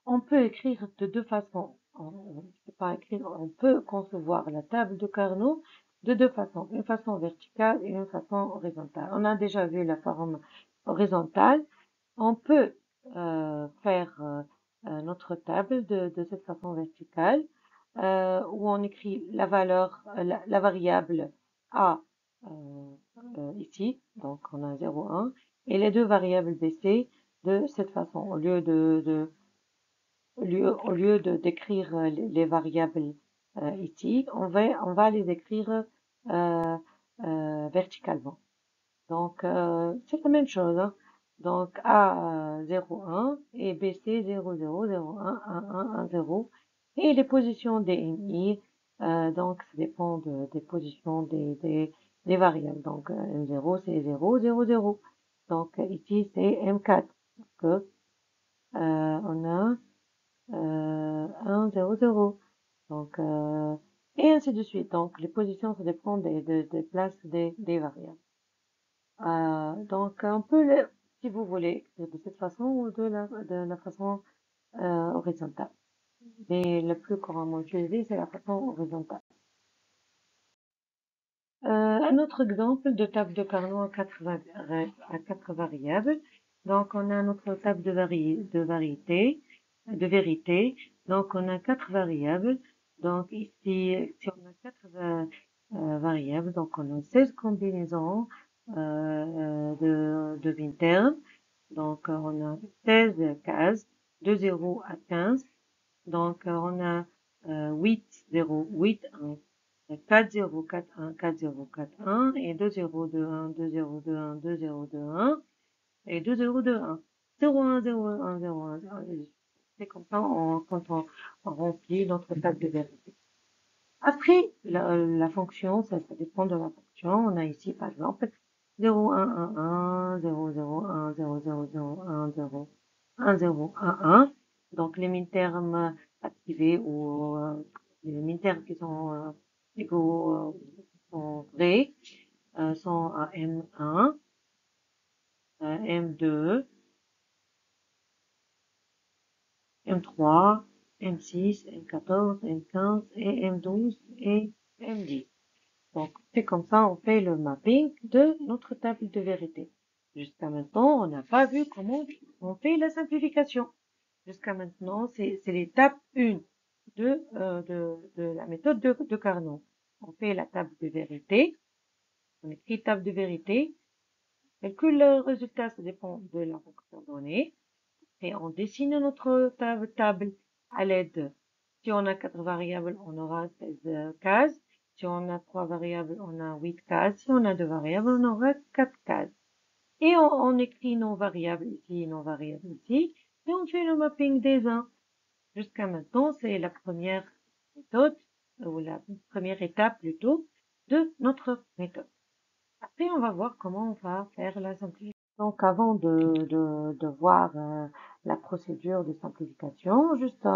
on peut écrire de deux façons. On peut pas écrire, on peut concevoir la table de Carnot de deux façons, une façon verticale et une façon horizontale. On a déjà vu la forme horizontale. On peut faire notre table de cette façon verticale, où on écrit la valeur, la variable A ici, donc on a 0, 1, et les deux variables BC de cette façon. Au lieu d'écrire les variables ici, on va les écrire verticalement. Donc, c'est la même chose, hein. Donc, A 0, 1 et BC 0, 0, 0, 1, 1, 1, 1, 0. Et les positions des MI, donc, ça dépend des positions des variables. Donc, M0, c'est 0, 0, 0. Donc, ici, c'est M4. Donc, on a 1, 0, 0. Donc, et ainsi de suite. Donc, les positions, ça dépend des places des variables. Donc, on peut, si vous voulez, écrire de cette façon ou de la façon horizontale. Mais le plus couramment utilisé, c'est la façon horizontale. Un autre exemple de table de Carnot à quatre variables. Donc, on a notre table de vérité. Donc, on a quatre variables. Donc, ici, si on a quatre variables, donc on a 16 combinaisons de bintermes. Donc, on a 16 cases, de 0 à 15. Donc, on a 8, 0, 8, 1. 4, 0, 4, 1, 4, 0, 4, 1, et 2, 0, 2, 1, 2, 0, 2, 1, 2, 0, 2, 1, et 2, 0, 2, 1. 0, 1, 0, 1, 0, 1, 0, 1. C'est comme ça quand on remplit notre table de vérité. Après, la fonction, ça dépend de la fonction. On a ici, par exemple, 0, 1, 1, 1, 0, 0, 1, 0, 0, 0, 1, 0, 1, 0, 1, 1. Donc, les min-termes activés ou les min-termes qui sont égaux, sont vrais, sont à M1, M2, M3 M6, M14, M15 et M12 et M10. Donc, c'est comme ça, on fait le mapping de notre table de vérité. Jusqu'à maintenant, on n'a pas vu comment on fait la simplification. Jusqu'à maintenant, c'est l'étape 1 de la méthode de Carnot. On fait la table de vérité, on écrit table de vérité, calcule le résultat, ça dépend de la fonction donnée, et on dessine notre table à l'aide. Si on a 4 variables, on aura 16 cases. Si on a 3 variables, on a 8 cases. Si on a 2 variables, on aura 4 cases. Et on écrit nos variables ici, nos variables ici, et on fait le mapping des uns. Jusqu'à maintenant, c'est la première méthode, ou la première étape plutôt, de notre méthode. Après, on va voir comment on va faire la simplification. Donc, avant de voir la procédure de simplification, juste,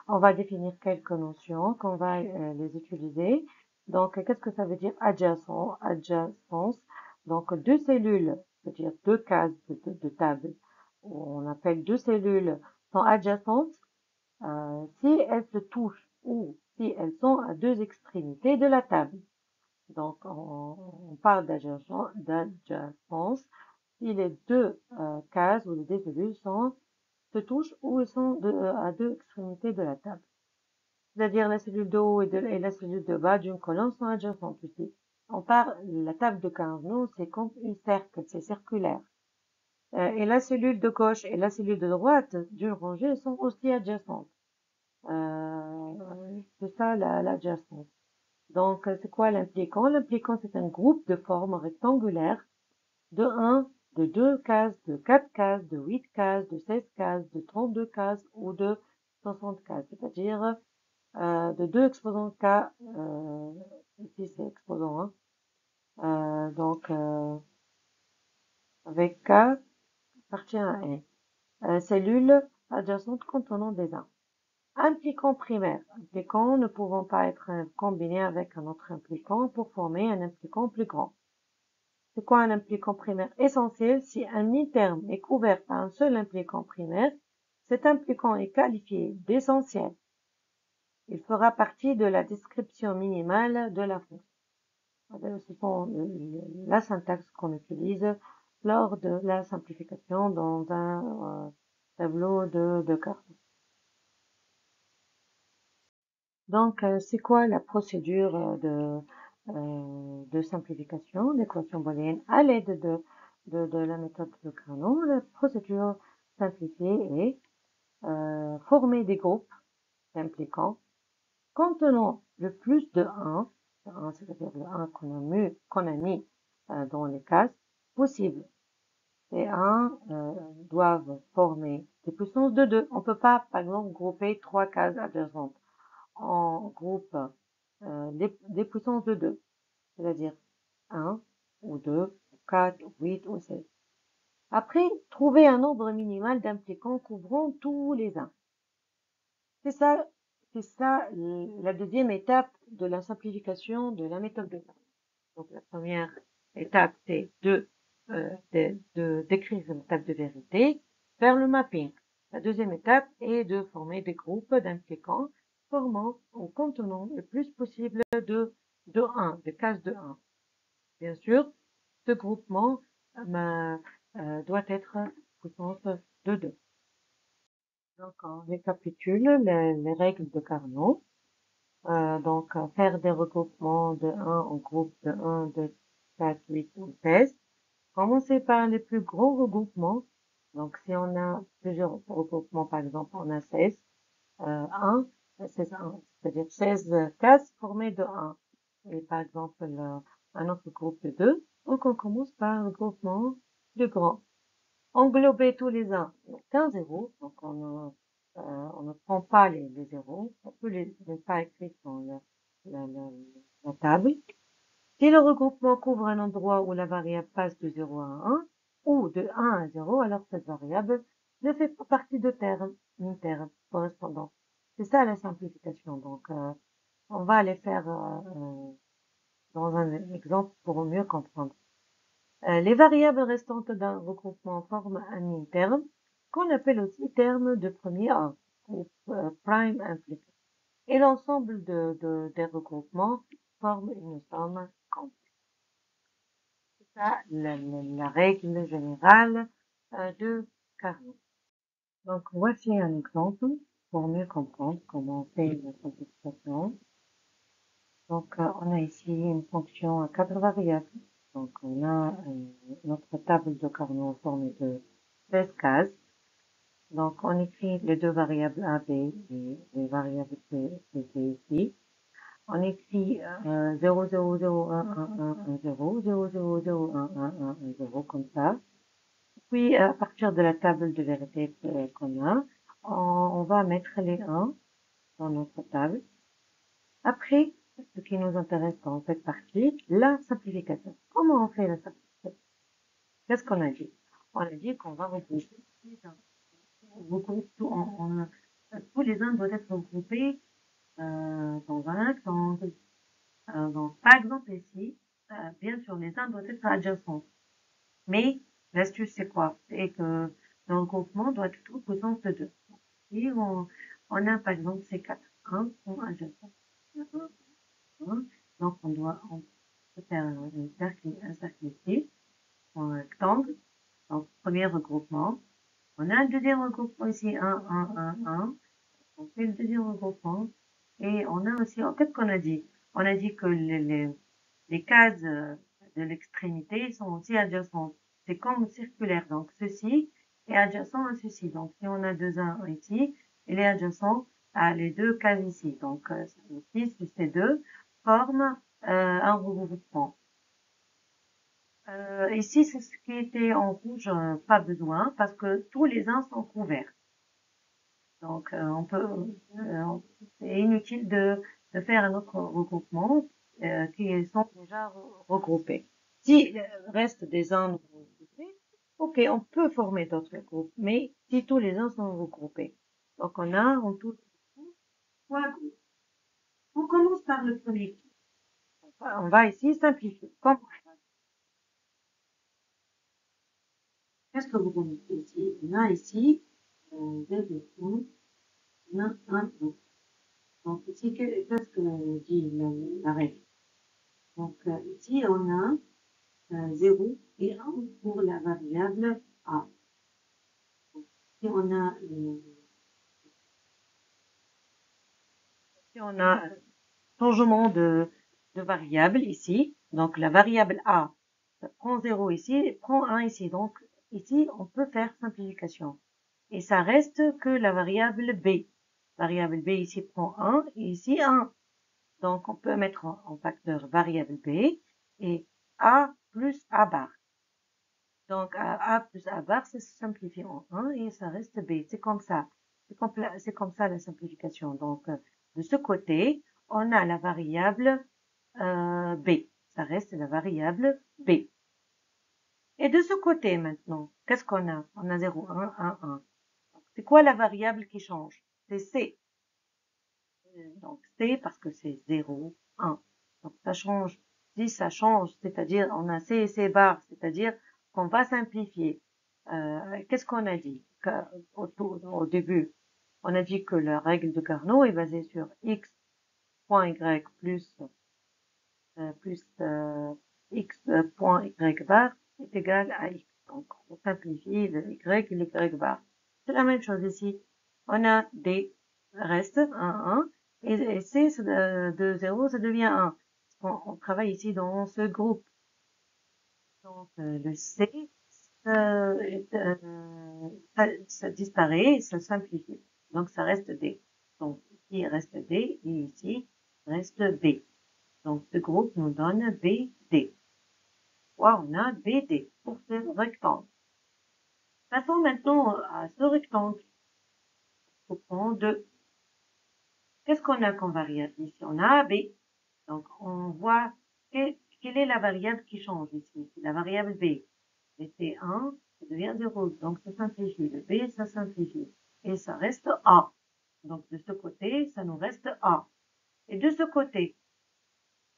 on va définir quelques notions qu'on va les utiliser. Donc, qu'est-ce que ça veut dire adjacent, adjacence? Donc, deux cellules, c'est-à-dire deux cases de table, on appelle deux cellules sont adjacentes si elles se touchent ou si elles sont à deux extrémités de la table. Donc, on parle d'adjacence si les deux cases ou les deux cellules se touchent ou elles sont à deux extrémités de la table. C'est-à-dire la cellule de haut et la cellule de bas d'une colonne sont adjacentes aussi. On parle, la table de Carnot, c'est comme une cercle, c'est circulaire. Et la cellule de gauche et la cellule de droite d'une rangée sont aussi adjacentes. C'est ça l'adjacence. Donc, c'est quoi l'impliquant? L'impliquant, c'est un groupe de forme rectangulaire de 1, de 2 cases, de 4 cases, de 8 cases, de 16 cases, de 32 cases ou de 60 cases, c'est-à-dire de 2 exposants K, ici c'est exposant 1, donc avec K appartient à N. Cellule adjacente contenant des 1. Impliquant primaire. Impliquant ne pouvant pas être combiné avec un autre impliquant pour former un impliquant plus grand. C'est quoi un impliquant primaire? Essentiel, si un terme est couvert par un seul impliquant primaire, cet impliquant est qualifié d'essentiel. Il fera partie de la description minimale de la fonction. Ce sont la syntaxe qu'on utilise lors de la simplification dans un tableau de Carnot. Donc, c'est quoi la procédure de simplification d'équation booléenne à l'aide de la méthode de Carnot? La procédure simplifiée est former des groupes impliquants contenant le plus de 1, c'est-à-dire le 1 qu'on a mis dans les cases possibles. Ces 1 doivent former des puissances de 2. On ne peut pas, par exemple, grouper 3 cases adjacentes. On groupe des puissances de 2, c'est-à-dire 1 ou 2, 4, 8 ou 16. Après, trouver un nombre minimal d'impliquants couvrant tous les 1. C'est ça la deuxième étape de la simplification de la méthode de Carnot. Donc la première étape, c'est d'écrire une table de vérité, faire le mapping. La deuxième étape est de former des groupes d'impliquants formant ou contenant le plus possible de 1, de cases de 1. Bien sûr, ce groupement doit être puissance de 2. Donc, on récapitule les règles de Carnot. Donc, faire des regroupements de 1 en groupe de 1, 2, 4, 8 ou 16. Commencer par les plus gros regroupements. Donc, si on a plusieurs regroupements, par exemple, on a 16, 1, 16, 1, c'est-à-dire 16 cases formées de 1. Et par exemple, un autre groupe de 2. Donc, on commence par le groupement plus grand. Englober tous les 1, c'est un 0. Donc, on ne prend pas les zéros. On peut les pas écrire dans la table. Si le regroupement couvre un endroit où la variable passe de 0 à 1 ou de 1 à 0, alors cette variable ne fait pas partie de terme correspondant. C'est ça la simplification. Donc, on va aller faire dans un exemple pour mieux comprendre. Les variables restantes d'un regroupement forment un terme qu'on appelle aussi terme de premier ordre. ou prime impliqué. Et l'ensemble des regroupements forme une somme complète. C'est ça la règle générale de Carnot. Donc voici un exemple pour mieux comprendre comment on fait la simplification. Donc on a ici une fonction à 4 variables. Donc on a notre table de Carnot formée de 16 cases. Donc on écrit les deux variables A, B et les variables C et D ici. On écrit 0, 0, 0, 1, 1, 1, 1, 0, 0, 0, 0, 1, 1, 1, 1, 0, comme ça. Puis, à partir de la table de vérité qu'on a, on va mettre les 1 dans notre table. Après, ce qui nous intéresse dans cette partie, la simplification. Comment on fait la simplification? Qu'est-ce qu'on a dit? On a dit qu'on va regrouper tous les 1 doivent être regroupés dans un rectangle. Donc, par exemple ici, bien sûr, les 1 doivent être adjacents. Mais l'astuce, c'est quoi? C'est que le regroupement doit être puissance de 2. Ici, on a par exemple ces 4 1 sont adjacents. Donc, on peut faire un cercle ici, un rectangle. Donc, premier regroupement. On a un deuxième regroupement ici, 1, 1, 1, 1. On fait le deuxième regroupement. Et on a aussi, qu'est-ce qu'on a dit? On a dit que les cases de l'extrémité sont aussi adjacentes. C'est comme circulaire. Donc, ceci est adjacent à ceci. Donc, si on a 2 1 ici, il est adjacent à les deux cases ici. Donc, ici, ces deux forment un regroupement. Ici, c'est ce qui était en rouge, pas besoin, parce que tous les uns sont couverts. Donc, c'est inutile de faire un autre regroupement qui sont déjà regroupés. Si reste des uns non regroupés, ok, on peut former d'autres groupes, mais si tous les uns sont regroupés. Donc, on a en tout 3 groupes. On commence par le premier. On va ici simplifier. Qu'est-ce que vous connaissez ici? On a ici des groupes, on a un groupe. Donc, ici, qu'est-ce que dit la règle? Donc, ici, on a 0 et 1 pour la variable A. Donc, si on a changement de variable ici, donc la variable A prend 0 ici, prend 1 ici. Donc, ici, on peut faire simplification. Et ça reste que la variable B. Variable B ici prend 1 et ici 1. Donc, on peut mettre en facteur variable B et A plus A bar. Donc, A plus A bar, ça se simplifie en 1 et ça reste B. C'est comme ça. C'est comme ça la simplification. Donc, de ce côté, on a la variable B. Ça reste la variable B. Et de ce côté maintenant, qu'est-ce qu'on a? On a 0, 1, 1, 1. C'est quoi la variable qui change? C'est C. Donc, C parce que c'est 0, 1. Donc, ça change. Si ça change, c'est-à-dire on a C et C bar, c'est-à-dire qu'on va simplifier. Qu'est-ce qu'on a dit au début? On a dit que la règle de Carnot est basée sur x.y plus x.y bar est égal à x. Donc, on simplifie le y et le y bar. C'est la même chose ici. On a D reste 1, 1, et C de 0, ça devient 1. On travaille ici dans ce groupe. Donc, le C, ça disparaît, ça simplifie. Donc, ça reste D. Donc, ici, il reste D, et ici, reste B. Donc, ce groupe nous donne BD. On a BD pour ce rectangle. Passons maintenant à ce rectangle. Au point 2. Qu'est-ce qu'on a comme variable ici? On a AB. Donc, on voit quelle est la variable qui change ici. C'est la variable B. C'était 1, ça devient 0. Donc, ça simplifie. Le B, ça simplifie. Et ça reste A. Donc, de ce côté, ça nous reste A. Et de ce côté,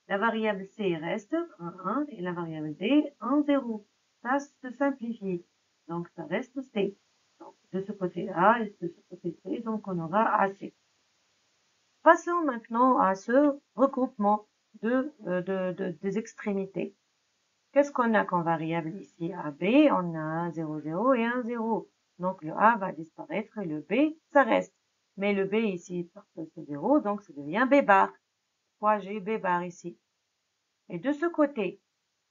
la variable C reste 1, 1 et la variable D 1, 0. Ça se simplifie. Donc, ça reste C. Donc, de ce côté A et de ce côté C, donc on aura AC. Passons maintenant à ce regroupement des extrémités. Qu'est-ce qu'on a comme variable ici? AB, on a un 0, 0 et un 0. Donc le A va disparaître et le B, ça reste. Mais le B ici, parce que c'est 0, donc ça devient B bar. Pourquoi j'ai B bar ici? Et de ce côté,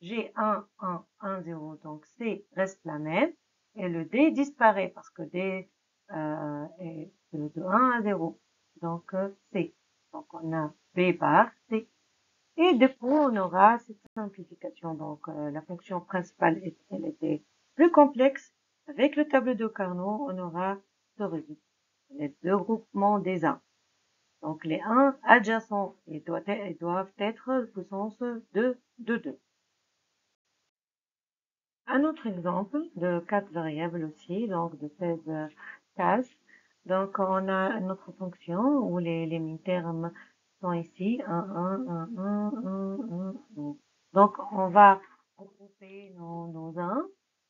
j'ai 1, 1, 1, 0, donc C reste la même. Et le D disparaît parce que D est de 1 à 0. Donc C. Donc on a B bar C. Et du coup, on aura cette simplification. Donc, la fonction principale, elle était plus complexe. Avec le tableau de Carnot, on aura ce résultat. Les deux groupements des 1. Donc, les 1 adjacents, ils doivent être puissance de 2. Un autre exemple de 4 variables aussi, donc de 16 cases. Donc, on a notre fonction où les mi-termes sont ici, 1, 1, 1, 1, 1, 1. Donc, on va regrouper nos 1,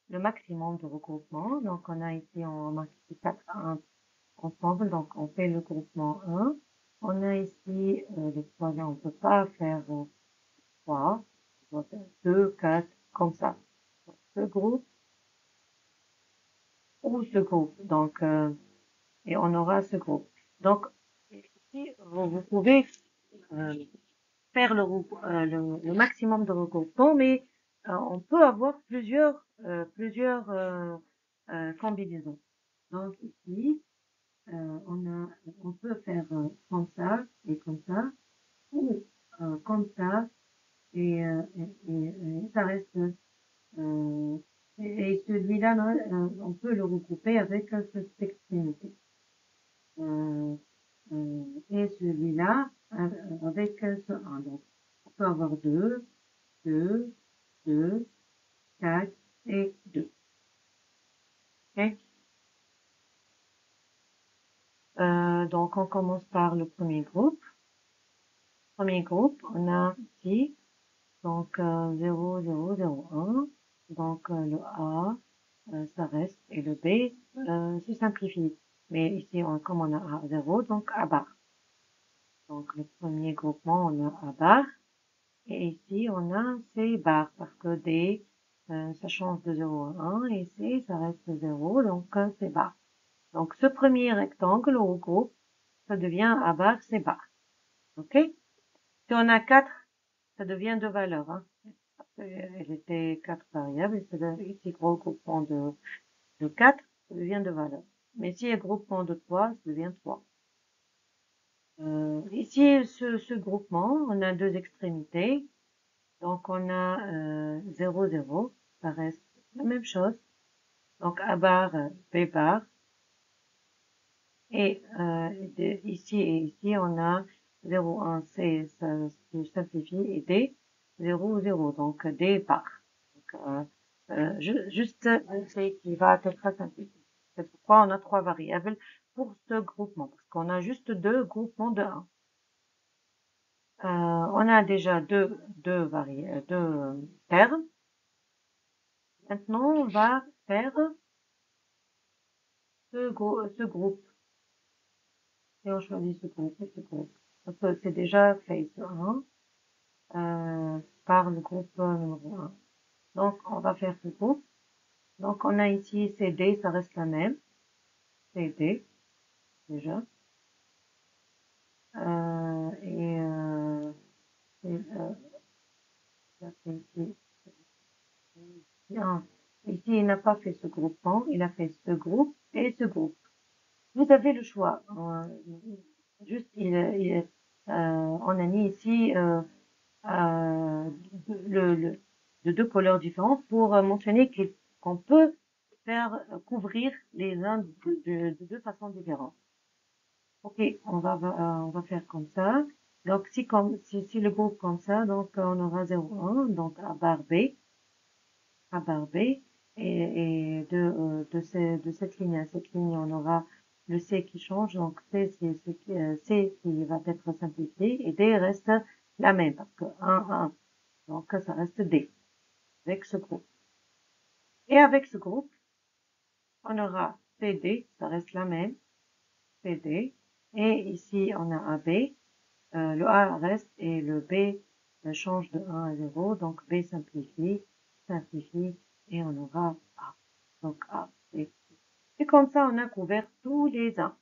le maximum de regroupement. Donc, on a ici, on marque ici 4 1 ensemble, donc on fait le groupement 1. On a ici les 3, on ne peut pas faire 3, on doit faire 2, 4, comme ça. Donc, ce groupe ou ce groupe. Donc, et on aura ce groupe. Donc, ici, vous pouvez faire le maximum de regroupements, mais on peut avoir plusieurs combinaisons. Donc ici, on peut faire comme ça et comme ça, ou comme ça, et ça reste. Et celui-là, on peut le regrouper avec cette extrémité. Et celui-là avec ce 1. Donc, on peut avoir 2, 2, 2, 4 et 2. Okay? Donc, on commence par le premier groupe. Premier groupe, on a ici, donc 0, 0, 0, 1. Donc, le A, ça reste, et le B se simplifie. Mais ici, comme on a A 0, donc A bar. Donc, le premier groupement, on a A bar. Et ici, on a C bar, parce que D, ça change de 0 à 1, et C, ça reste 0, donc C bar. Donc, ce premier rectangle au groupe, ça devient A bar, C bar. OK? Si on a 4, ça devient 2 valeurs. Hein. Elle était 4 variables, et c'est ici, gros groupement de 4, ça devient 2 valeurs. Mais si un groupement de 3, ça devient 3. Ici, ce groupement, on a deux extrémités. Donc, on a 0, 0, ça reste la même chose. Donc, A bar, B bar. Et ici et ici, on a 0, 1, C, ça se simplifie, et D, 0, 0, donc D bar. Donc, juste C qui va être simplifié. C'est pourquoi on a 3 variables pour ce groupement, parce qu'on a juste 2 groupements de 1. On a déjà deux termes. Maintenant, on va faire ce groupe. Et on choisit ce groupe et ce groupe. Donc, c'est déjà fait ce 1 par le groupe numéro 1. Donc, on va faire ce groupe. Donc, on a ici CD, ça reste la même. CD, déjà. Et ça fait ici. Ici, il n'a pas fait ce groupement, il a fait ce groupe et ce groupe. Vous avez le choix. Juste, on a mis ici de deux couleurs différentes pour mentionner qu'on peut faire couvrir les uns de deux façons différentes. Ok, on va faire comme ça. Donc, si le groupe comme ça, donc on aura 0, 1, donc A bar B, et de cette ligne à cette ligne, on aura le C qui change, donc C qui va être simplifié, et D reste la même, parce que 1, 1, donc ça reste D, avec ce groupe. Et avec ce groupe, on aura CD, ça reste la même, CD. Et ici, on a AB. Le A reste et le B change de 1 à 0. Donc B simplifie, et on aura A. Donc A, C. Et comme ça, on a couvert tous les A.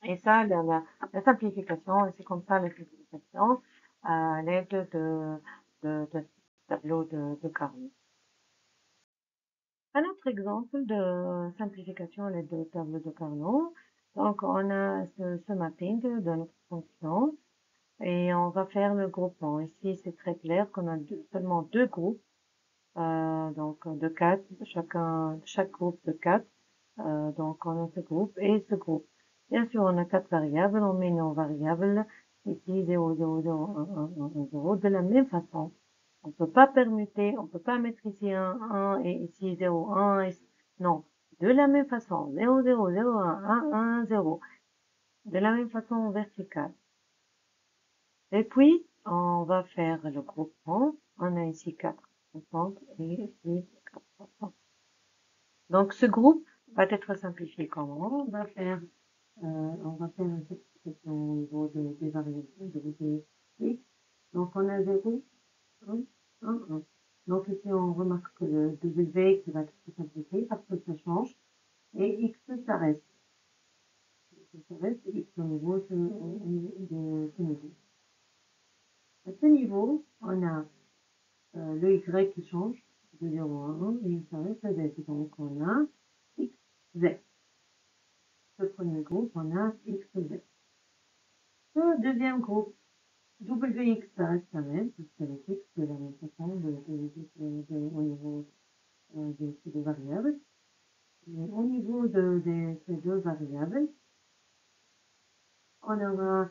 Et ça, la simplification, c'est comme ça la simplification à l'aide de tableau de Carnot. Un autre exemple de simplification à l'aide de tableau de Carnot. Donc, on a ce mapping de notre fonction et on va faire le groupement. Ici, c'est très clair qu'on a seulement deux groupes, donc de 4, chaque groupe de 4. Donc, on a ce groupe et ce groupe. Bien sûr, on a 4 variables, on met nos variables ici 0, 0, 0, 1, 1, 1, 0 de la même façon. On peut pas permuter, on peut pas mettre ici un 1 et ici 0, 1, non. De la même façon, 0, 0, 0, 1, 1, 1, 0. De la même façon verticale. Et puis, on va faire le groupement. On a ici 4 ensemble et ici 4 ensemble. Donc, ce groupe va être simplifié comment? On va faire une simplification au niveau des variables de x. Donc, on a 0, 1, 1, 1. Donc, ici, on remarque que le W qui va être simplifié parce que ça change. Et x, ça reste. Ça reste x au niveau de ce niveau. À ce niveau, on a le y qui change de 0 à 1 et ça reste z. Donc, on a x, z. Le premier groupe, on a x, z. Le deuxième groupe, wx, ça reste la même, parce que les x de la même façon au niveau de ces variables. Et au niveau de ces deux variables, on aura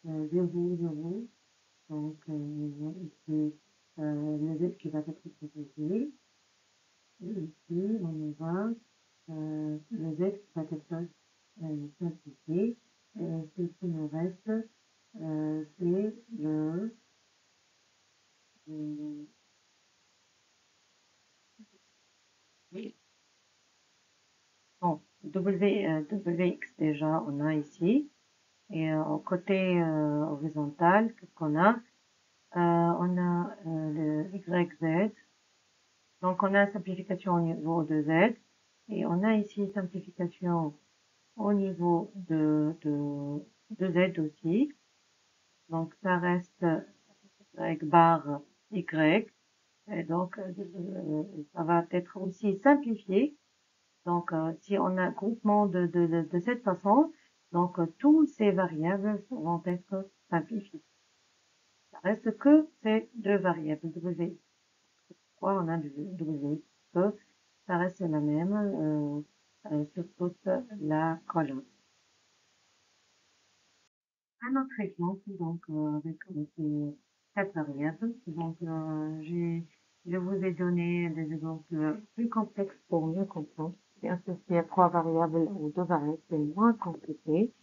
0, 0. Donc, ici, le z qui va être proposé. Et ici, on aura le z qui va être simplifié. Et ce qui nous reste, c'est bon, wx déjà, on a ici. Et au côté horizontal, qu'est-ce qu'on a? On a le yz. Donc, on a simplification au niveau de z. Et on a ici simplification au niveau de z aussi. Donc, ça reste y bar y. Et donc, ça va être aussi simplifié. Donc, si on a un groupement de cette façon, donc tous ces variables vont être simplifiées. Ça reste que ces deux variables w. Pourquoi on a du w? Que ça reste la même sur toute la colonne. Un autre exemple, donc avec ces quatre variables. Donc, je vous ai donné des exemples plus complexes pour mieux comprendre. Bien sûr, s'il y a trois variables ou deux variables, c'est moins compliqué.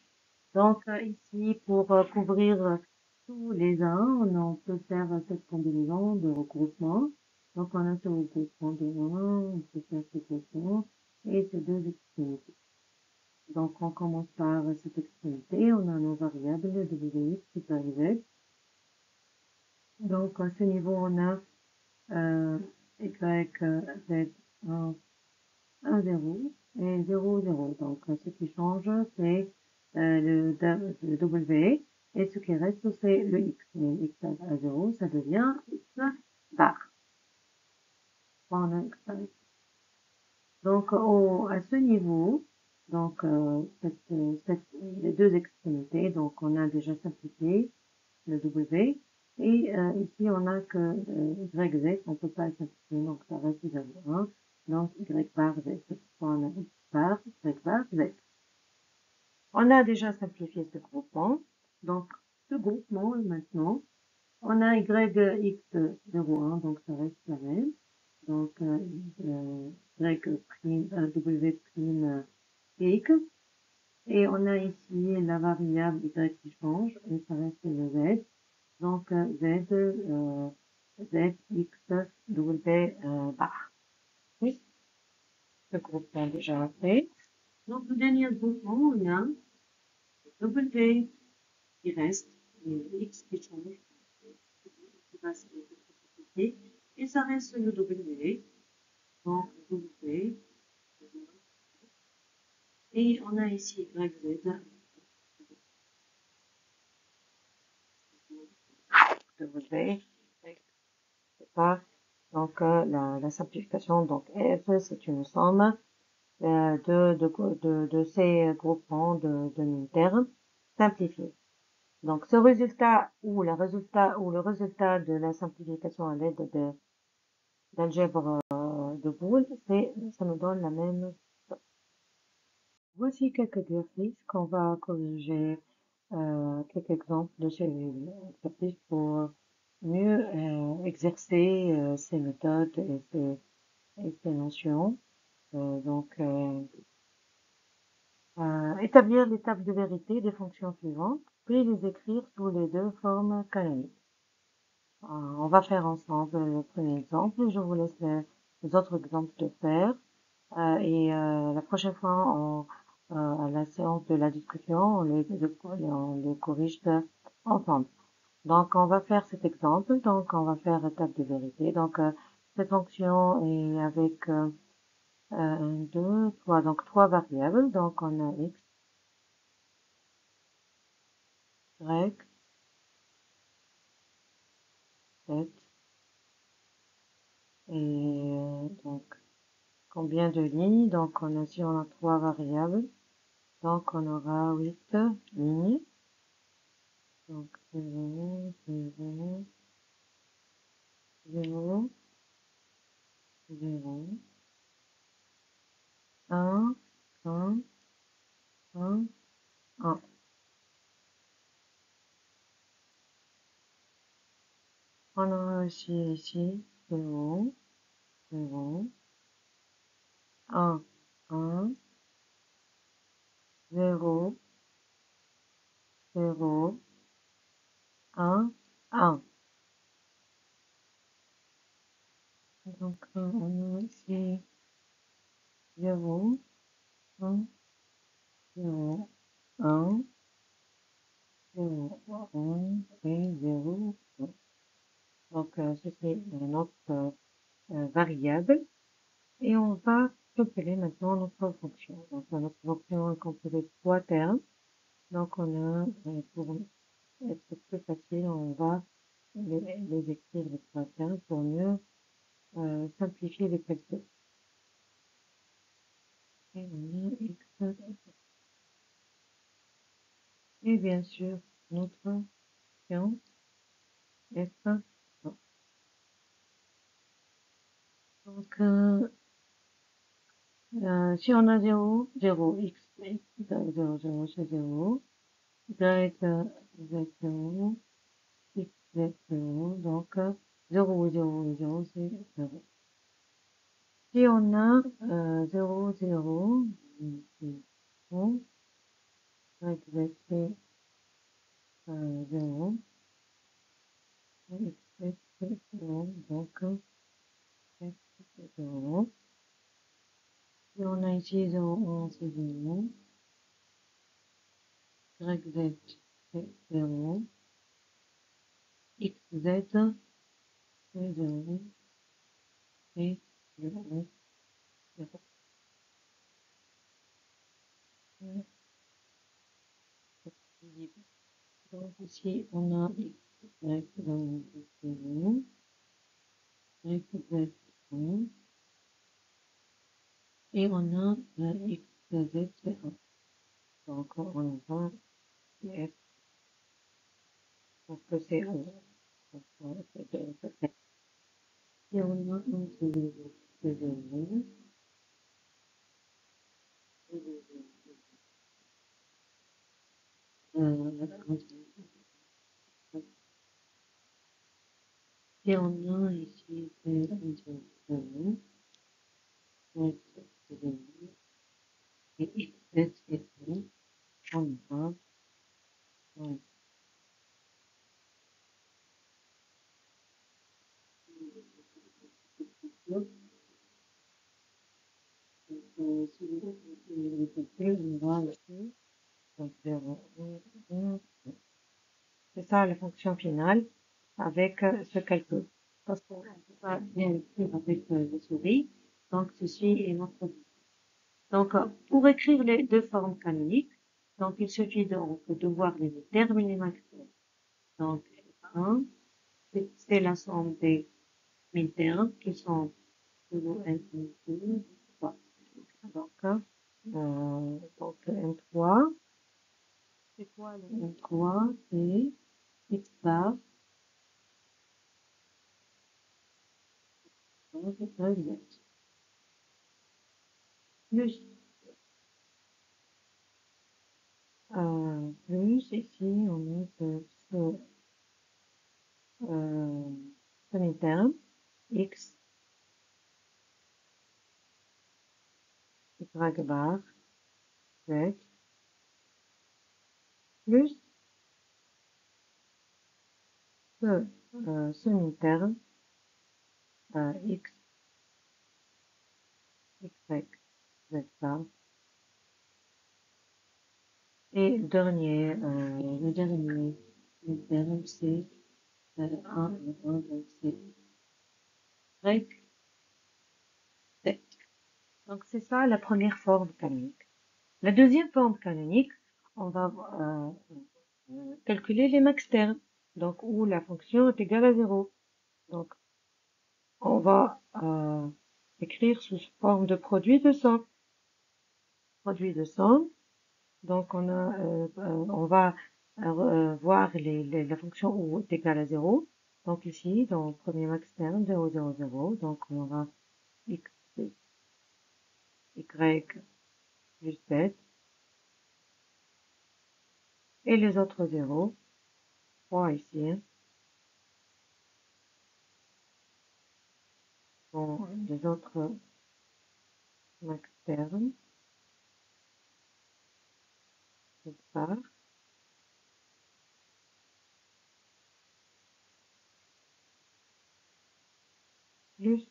Donc, ici, pour couvrir tous les uns, on peut faire cette combinaison de regroupement. Donc, on a ce regroupement de 1, on peut faire ce regroupement et ces deux extrémités. Donc, on commence par cette extrémité. On a nos variables w, x, y, z. Donc, à ce niveau, on a y, z, 1, 1, 0 et 0, 0. Donc, ce qui change, c'est le w. Et ce qui reste, c'est le x. Mais x à 0, ça devient x bar. On a x bar. Donc, à ce niveau, donc, les deux extrémités, donc on a déjà simplifié le W. Et ici, on a que YZ, on ne peut pas le simplifier, donc ça reste 0,1. Donc, Y bar Z. On a X bar, Y bar Z. On a déjà simplifié ce groupement. Donc, ce groupement, maintenant, on a YX01, donc ça reste la même. Donc, W' X. Et on a ici la variable Y qui change, et ça reste le Z. Donc, Z, X, W, bar. Oui. ce groupement déjà fait. Donc, le dernier groupement, on a W qui reste, et X qui change, qui passe les deux possibilités, et ça reste le W. Donc, W, et on a ici YZ, W, c'est pas, donc la simplification, donc F, c'est une somme de ces groupements de termes simplifiés. Donc, ce résultat ou le résultat de la simplification à l'aide d'algèbre de Boole, ça nous donne la même. Voici quelques exercices qu'on va corriger, quelques exemples de ces exercices pour mieux exercer ces méthodes et ces notions. Donc, établir l'étape de vérité des fonctions suivantes, puis les écrire sous les deux formes canoniques. On va faire ensemble le premier exemple. Je vous laisse les autres exemples de faire. Et la prochaine fois, à la séance de la discussion, on les corrige ensemble. Donc, on va faire cet exemple. Donc, on va faire étape de vérité. Donc, cette fonction est avec 1, 2, 3. Donc, 3 variables. Donc, on a x, y, z. Et donc, combien de lignes? Donc, si on a 3 variables, donc on aura 8 lignes. Donc, 0, 0, 0, 0, 1, 1, 1, 1. On aura aussi ici 0, 0, 1, 1, 0, 0, 1, 1. Donc, on a ici 0, 1, 0, 1, 0, 1 et 0. Donc, c'est notre variable. Et on va compiler maintenant notre fonction. Donc, notre fonction est composée de 3 termes. Donc, on a, pour être plus facile, on va les écrire les 3 termes pour mieux simplifier les calculs. Et on a x, et bien sûr, notre fonction f. Donc, si on a 0, 0, x, 0, 0, c'est 0, y, z, 0, x, z, 0, donc 0, 0, 0, c'est 0. Si on a 0, 0, c'est 0, y, z, c'est 0, x, z, c'est 0, donc x, c'est 0. Si on a ici 0, 1, c'est 0, y, z, c'est 0, x, z, c'est 0, et 0, 0. Donc ici, on a x, y, 0, 0, y, z, 1, et on a x, z, c'est 1. Donc, on va f pour que c'est 1. Donc, et on a un 0, c'est 0, et on a ici c'est 0, y, c'est 0, et x, z, c'est 1. On va, ouais. les calculs, on va ici, donc 0, 1, c'est ça la fonction finale avec ce calcul. Parce qu'on ne peut pas bien écrire avec la souris, donc ceci est notre but. Donc, pour écrire les deux formes canoniques, donc il suffit de voir les termes et les maxtermes. Donc, 1, c'est la somme des termes qui sont toujours infinitifs. Donc, M3, c'est quoi le M3? C'est x bar, donc z. Plus, plus ici, on met terme, x, y bar, z, plus ce semi-terme, x, y, z bar. Et le dernier terme, c'est 1, donc c'est y, z. Donc c'est ça la première forme canonique. La deuxième forme canonique, on va calculer les max termes, donc où la fonction est égale à 0. Donc on va écrire sous forme de produit de somme. Produit de somme. Donc on va voir la fonction où est égale à 0. Donc ici, dans le premier max terme, 0, 0, 0. Donc on aura x, y plus z. Et les autres 0, 3 ici. Bon, les autres max termes, c'est ça. Plus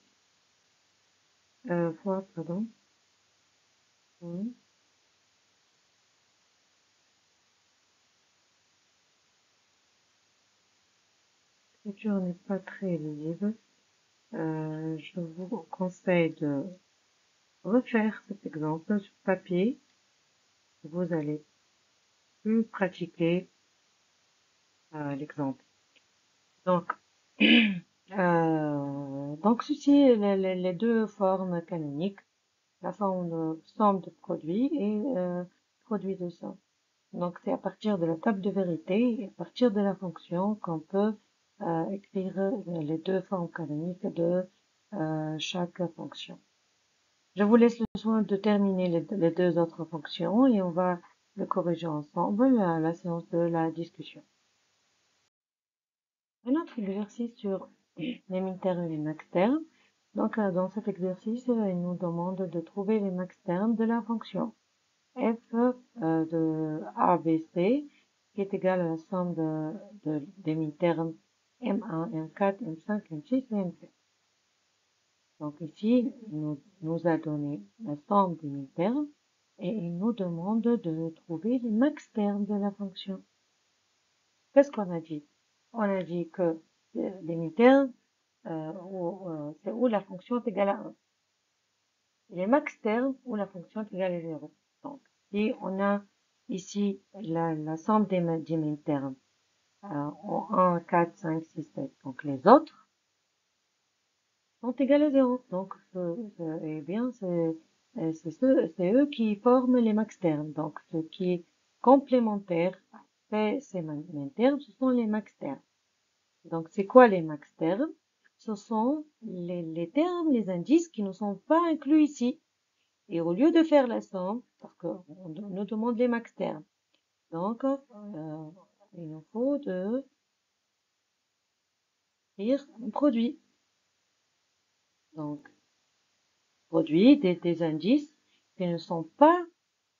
fois, pardon. L'écriture n'est pas très lisible. Je vous conseille de refaire cet exemple sur papier. Vous allez plus pratiquer l'exemple. Donc, donc ceci, les deux formes canoniques, la forme de somme de produits et produit de somme. Donc, c'est à partir de la table de vérité et à partir de la fonction qu'on peut écrire les deux formes canoniques de chaque fonction. Je vous laisse le soin de terminer les deux autres fonctions et on va le corriger ensemble à la séance de la discussion. Un autre exercice sur les min-termes et les max-termes. Donc, dans cet exercice, il nous demande de trouver les max-termes de la fonction f de a, b, c, qui est égale à la somme des min-termes m1, m4, m5, m6 et m7. Donc ici, il nous a donné la somme des min-termes et il nous demande de trouver les max-termes de la fonction. Qu'est-ce qu'on a dit? On a dit que les min-termes, c'est où la fonction est égale à 1. Les max-termes où la fonction est égale à 0. Donc, si on a ici la somme des min-termes en 1, 4, 5, 6, 7, donc les autres sont égales à 0. Donc, eh bien, c'est eux qui forment les max-termes. Donc, ce qui est complémentaire après ces min-termes, ce sont les max-termes. Donc, c'est quoi les max-termes? Ce sont les termes, les indices qui ne sont pas inclus ici. Et au lieu de faire la somme, parce qu'on nous demande les max-termes, donc il nous faut de écrire un produit. Donc, produit des indices qui ne sont pas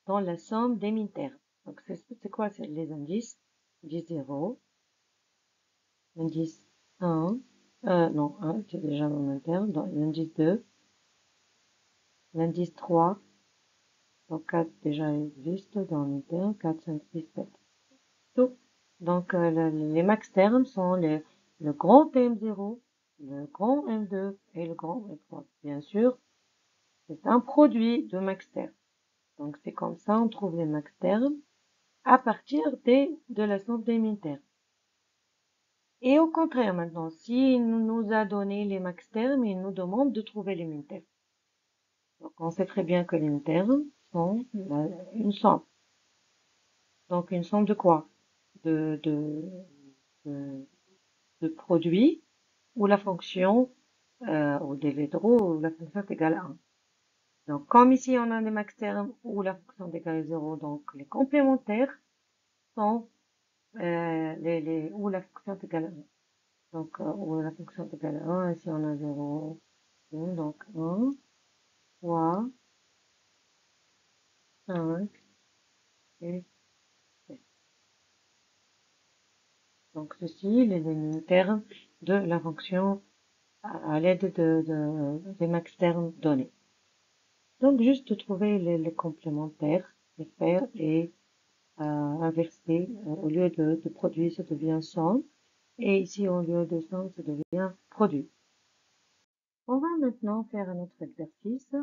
dans la somme des min-termes. Donc, c'est quoi les indices? Indice 0, indice 1, non, 1, c'est déjà mon min-terme, donc l'indice 2, l'indice 3, Donc 4 déjà existe dans l'inter, 4, 5, 6, 7. Tout. Donc les max termes sont le grand M0, le grand M2 et le grand M3. Bien sûr, c'est un produit de max termes. Donc c'est comme ça on trouve les max termes à partir de la somme des min termes. Et au contraire maintenant, s'il nous a donné les max termes, il nous demande de trouver les min termes. Donc on sait très bien que les min termes sont une somme. Donc une somme de quoi? De, de, de produits où la fonction, ou des vétéraux où la fonction est égale à 1. Donc comme ici on a des max termes où la fonction est égale à 0, donc les complémentaires sont où la fonction est égale à 1. Donc où la fonction est égale à 1, ici on a 0, donc 1, 3, 5 et 7. Donc ceci, les termes de la fonction à l'aide des max termes donnés. Donc juste trouver les complémentaires, les faire et inverser. Au lieu de produit, ça devient somme. Et ici, au lieu de somme, ça devient produit. On va maintenant faire un autre exercice.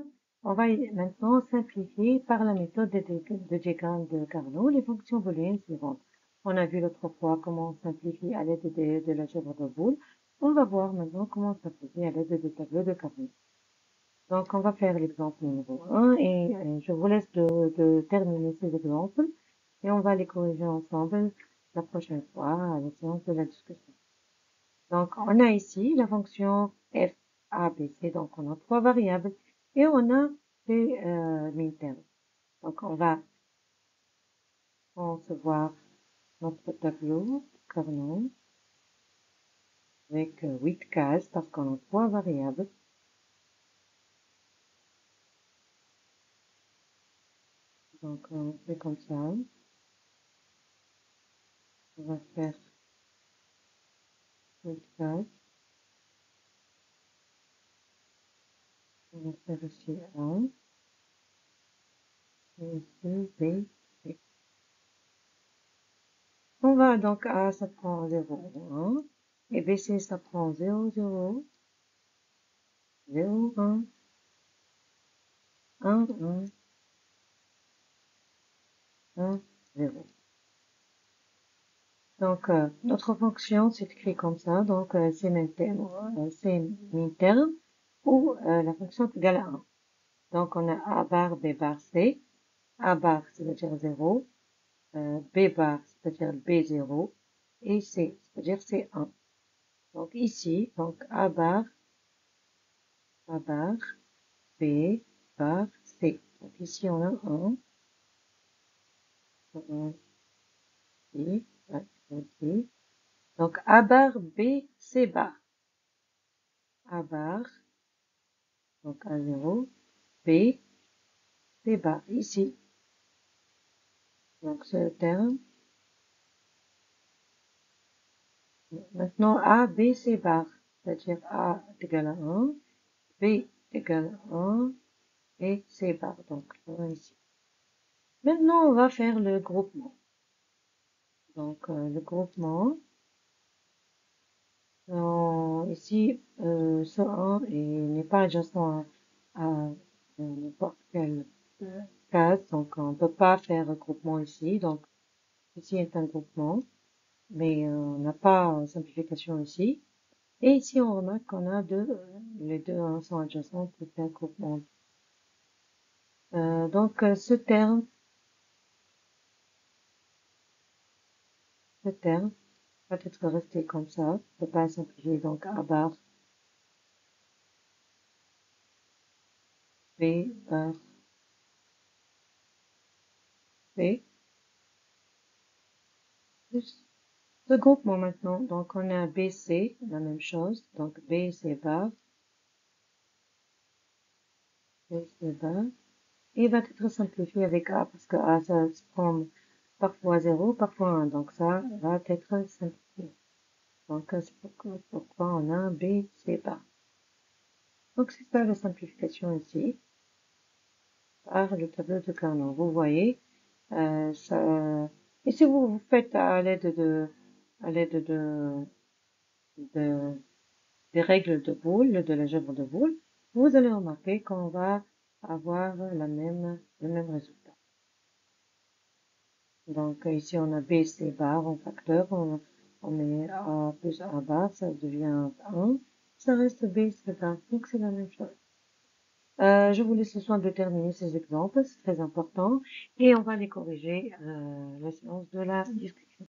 On va maintenant simplifier par la méthode de diagramme de Carnot les fonctions booléennes suivantes. On a vu l'autre fois comment on simplifie à l'aide de l'algèbre de Boole. On va voir maintenant comment simplifier à l'aide des tableaux de Carnot. Donc, on va faire l'exemple numéro 1 et je vous laisse de terminer ces exemples et on va les corriger ensemble la prochaine fois à la séance de la discussion. Donc, on a ici la fonction f, a, b, c. Donc, on a trois variables et on a des min-termes. Donc, on va concevoir notre tableau Carnot avec 8 cases parce qu'on a trois variables. Donc, on fait comme ça. On va faire 8 cases. On va faire ici 1, et ici B, C. On va donc A, ça prend 0, 1, et BC, ça prend 0, 0, 0, 1, 1, 1, 1, 0. Donc, notre fonction s'écrit comme ça, donc c'est min-terme, ou la fonction est égale à 1. Donc, on a A bar, B bar, C. A bar, c'est-à-dire 0, B bar, c'est-à-dire B0, et C, c'est-à-dire C1. Donc ici, donc A bar, B bar, C. Donc ici on a 1, 2, ici. Donc A bar, B, C bar. A bar, donc A0, B, C bar, ici. Donc ce terme. Maintenant A, B, C bar, c'est-à-dire A est égal à 1, B égale à 1 et C bar, donc ici. Maintenant, on va faire le groupement. Donc, le groupement, ici, ce 1 n'est pas adjacent à n'importe quelle case, donc on ne peut pas faire un groupement ici. Donc, ici est un groupement, mais on n'a pas simplification ici. Et ici, on remarque qu'on a les deux 1 sont adjacents pour faire groupement. Donc, ce terme va être resté comme ça. On ne peut pas simplifier, donc A bar B bar B plus ce groupement maintenant. Donc on a BC, la même chose. Donc BC bar, BC bar. Et il va être simplifié avec A parce que A ça se prend parfois 0, parfois 1. Donc ça va être simplifié. Donc c'est pourquoi on a BC bar. Donc c'est ça la simplification ici. par le tableau de Carnot. Vous voyez, ça, et si vous faites à l'aide de, des règles de Boole, de l'algèbre de Boole, vous allez remarquer qu'on va avoir le même résultat. Donc ici on a B, C bar en facteur, on met A plus A bar, ça devient 1, ça reste B, C bar, donc c'est la même chose. Je vous laisse le soin de terminer ces exemples, c'est très important, et on va les corriger la séance de la discussion.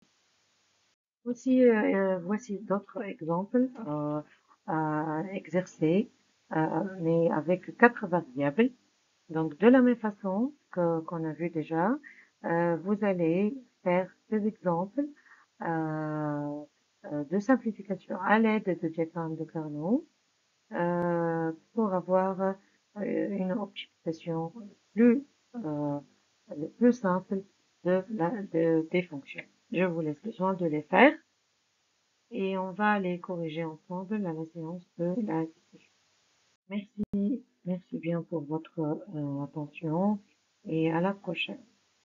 Voici d'autres exemples à exercer, mais avec 4 variables. Donc, de la même façon qu'on a vu déjà, vous allez faire des exemples de simplification à l'aide de diagrammes de Carnot pour avoir une optimisation plus, euh, plus simple des fonctions. Je vous laisse le soin de les faire et on va les corriger ensemble à la séance de la discussion. Merci, merci bien pour votre attention et à la prochaine.